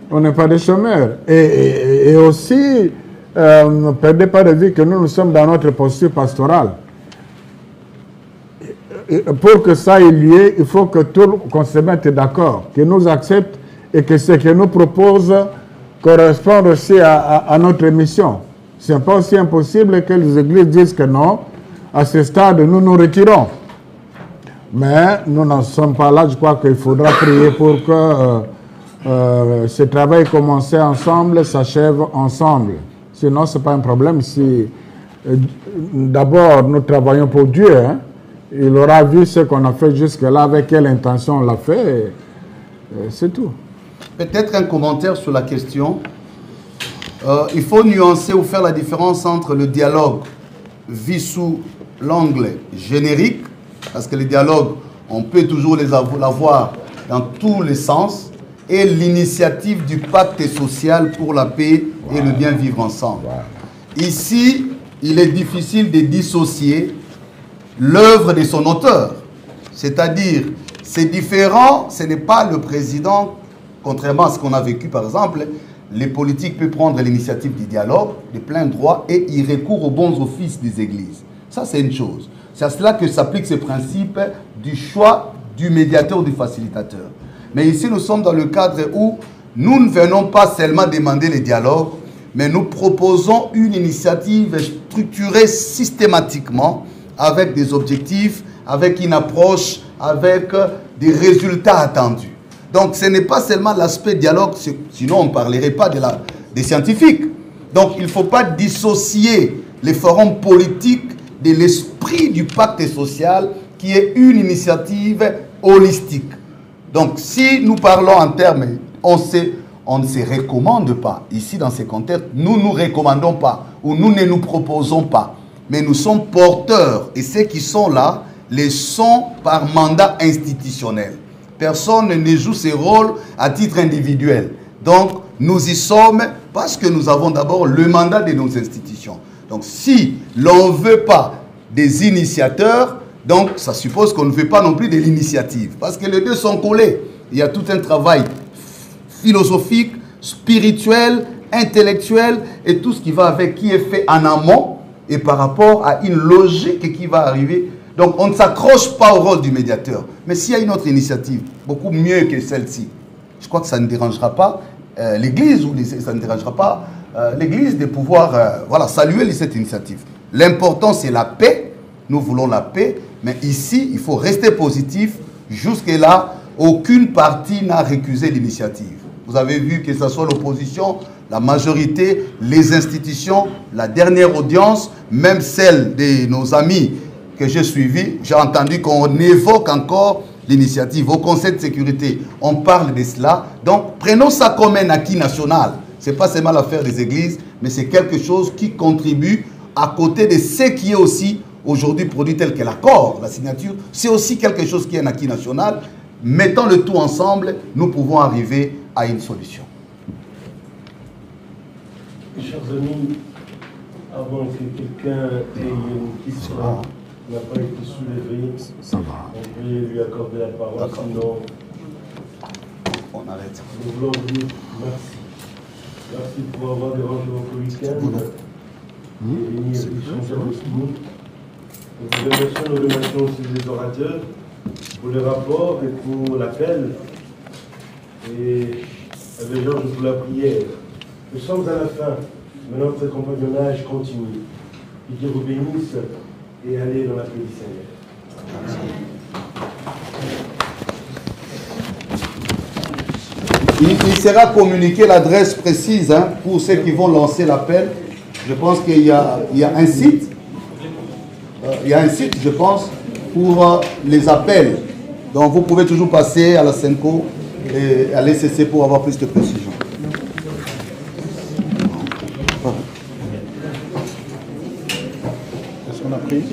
On n'est pas des chômeurs. Et aussi, ne perdez pas de vue que nous sommes dans notre posture pastorale. Pour que ça ait lieu, il faut qu'on se mette d'accord, qu'ils nous acceptent et que ce que nous proposent corresponde aussi à notre mission. Ce n'est pas aussi impossible que les églises disent que non. À ce stade, nous nous retirons. Mais nous n'en sommes pas là. Je crois qu'il faudra prier pour que ce travail commencé ensemble s'achève ensemble. Sinon, ce n'est pas un problème. Si d'abord nous travaillons pour Dieu, hein, il aura vu ce qu'on a fait jusque-là, avec quelle intention on l'a fait. C'est tout. Peut-être un commentaire sur la question. Il faut nuancer ou faire la différence entre le dialogue vu sous l'angle générique, parce que les dialogues, on peut toujours l'avoir dans tous les sens, et l'initiative du pacte social pour la paix et le bien vivre ensemble. Ici, il est difficile de dissocier l'œuvre de son auteur. C'est-à-dire, c'est différent, ce n'est pas le président, contrairement à ce qu'on a vécu par exemple, les politiques peuvent prendre l'initiative du dialogue de plein droit et y recourent aux bons offices des églises. Ça, c'est une chose. C'est à cela que s'applique ce principe du choix du médiateur ou du facilitateur. Mais ici, nous sommes dans le cadre où nous ne venons pas seulement demander les dialogues, mais nous proposons une initiative structurée systématiquement avec des objectifs, avec une approche, avec des résultats attendus. Donc, ce n'est pas seulement l'aspect dialogue, sinon on ne parlerait pas des scientifiques. Donc, il ne faut pas dissocier les forums politiques de l'esprit du pacte social qui est une initiative holistique. Donc, si nous parlons en termes, on ne se recommande pas. Ici, dans ces contextes, nous ne nous recommandons pas ou nous ne nous proposons pas. Mais nous sommes porteurs et ceux qui sont là les sont par mandat institutionnel. Personne ne joue ses rôles à titre individuel. Donc, nous y sommes parce que nous avons d'abord le mandat de nos institutions. Donc, si l'on ne veut pas des initiateurs, donc ça suppose qu'on ne veut pas non plus de l'initiative. Parce que les deux sont collés. Il y a tout un travail philosophique, spirituel, intellectuel et tout ce qui va avec, qui est fait en amont et par rapport à une logique qui va arriver. Donc, on ne s'accroche pas au rôle du médiateur. Mais s'il y a une autre initiative, beaucoup mieux que celle-ci, je crois que ça ne dérangera pas l'Église, ou ça ne dérangera pas l'Église de pouvoir saluer cette initiative. L'important, c'est la paix. Nous voulons la paix. Mais ici, il faut rester positif. Jusque-là, aucune partie n'a récusé l'initiative. Vous avez vu que ce soit l'opposition, la majorité, les institutions, la dernière audience, même celle de nos amis que j'ai suivis, j'ai entendu qu'on évoque encore l'initiative au Conseil de sécurité. On parle de cela. Donc, prenons ça comme un acquis national. Ce n'est pas seulement l'affaire des églises, mais c'est quelque chose qui contribue à côté de ce qui est aussi aujourd'hui produit tel que l'accord, la signature. C'est aussi quelque chose qui est un acquis national. Mettons le tout ensemble, nous pouvons arriver à une solution. Chers amis, avant que quelqu'un ait une question qui n'a pas été soulevée, on peut lui accorder la parole, sinon on arrête. Nous voulons dire merci. Merci pour avoir dérangé votre week-end et venir échanger avec nous. Nous remercions aussi les orateurs pour le rapport et pour l'appel. Et avec Georges pour la prière. Nous sommes à la fin, mais notre compagnonnage continue. Que Dieu vous bénisse et allez dans la paix du Seigneur. Il sera communiqué l'adresse précise pour ceux qui vont lancer l'appel. Je pense qu'il y a un site. Il y a un site, je pense, pour les appels. Donc vous pouvez toujours passer à la Senco et à l'ECC pour avoir plus de précision. Est-ce qu'on a pris ?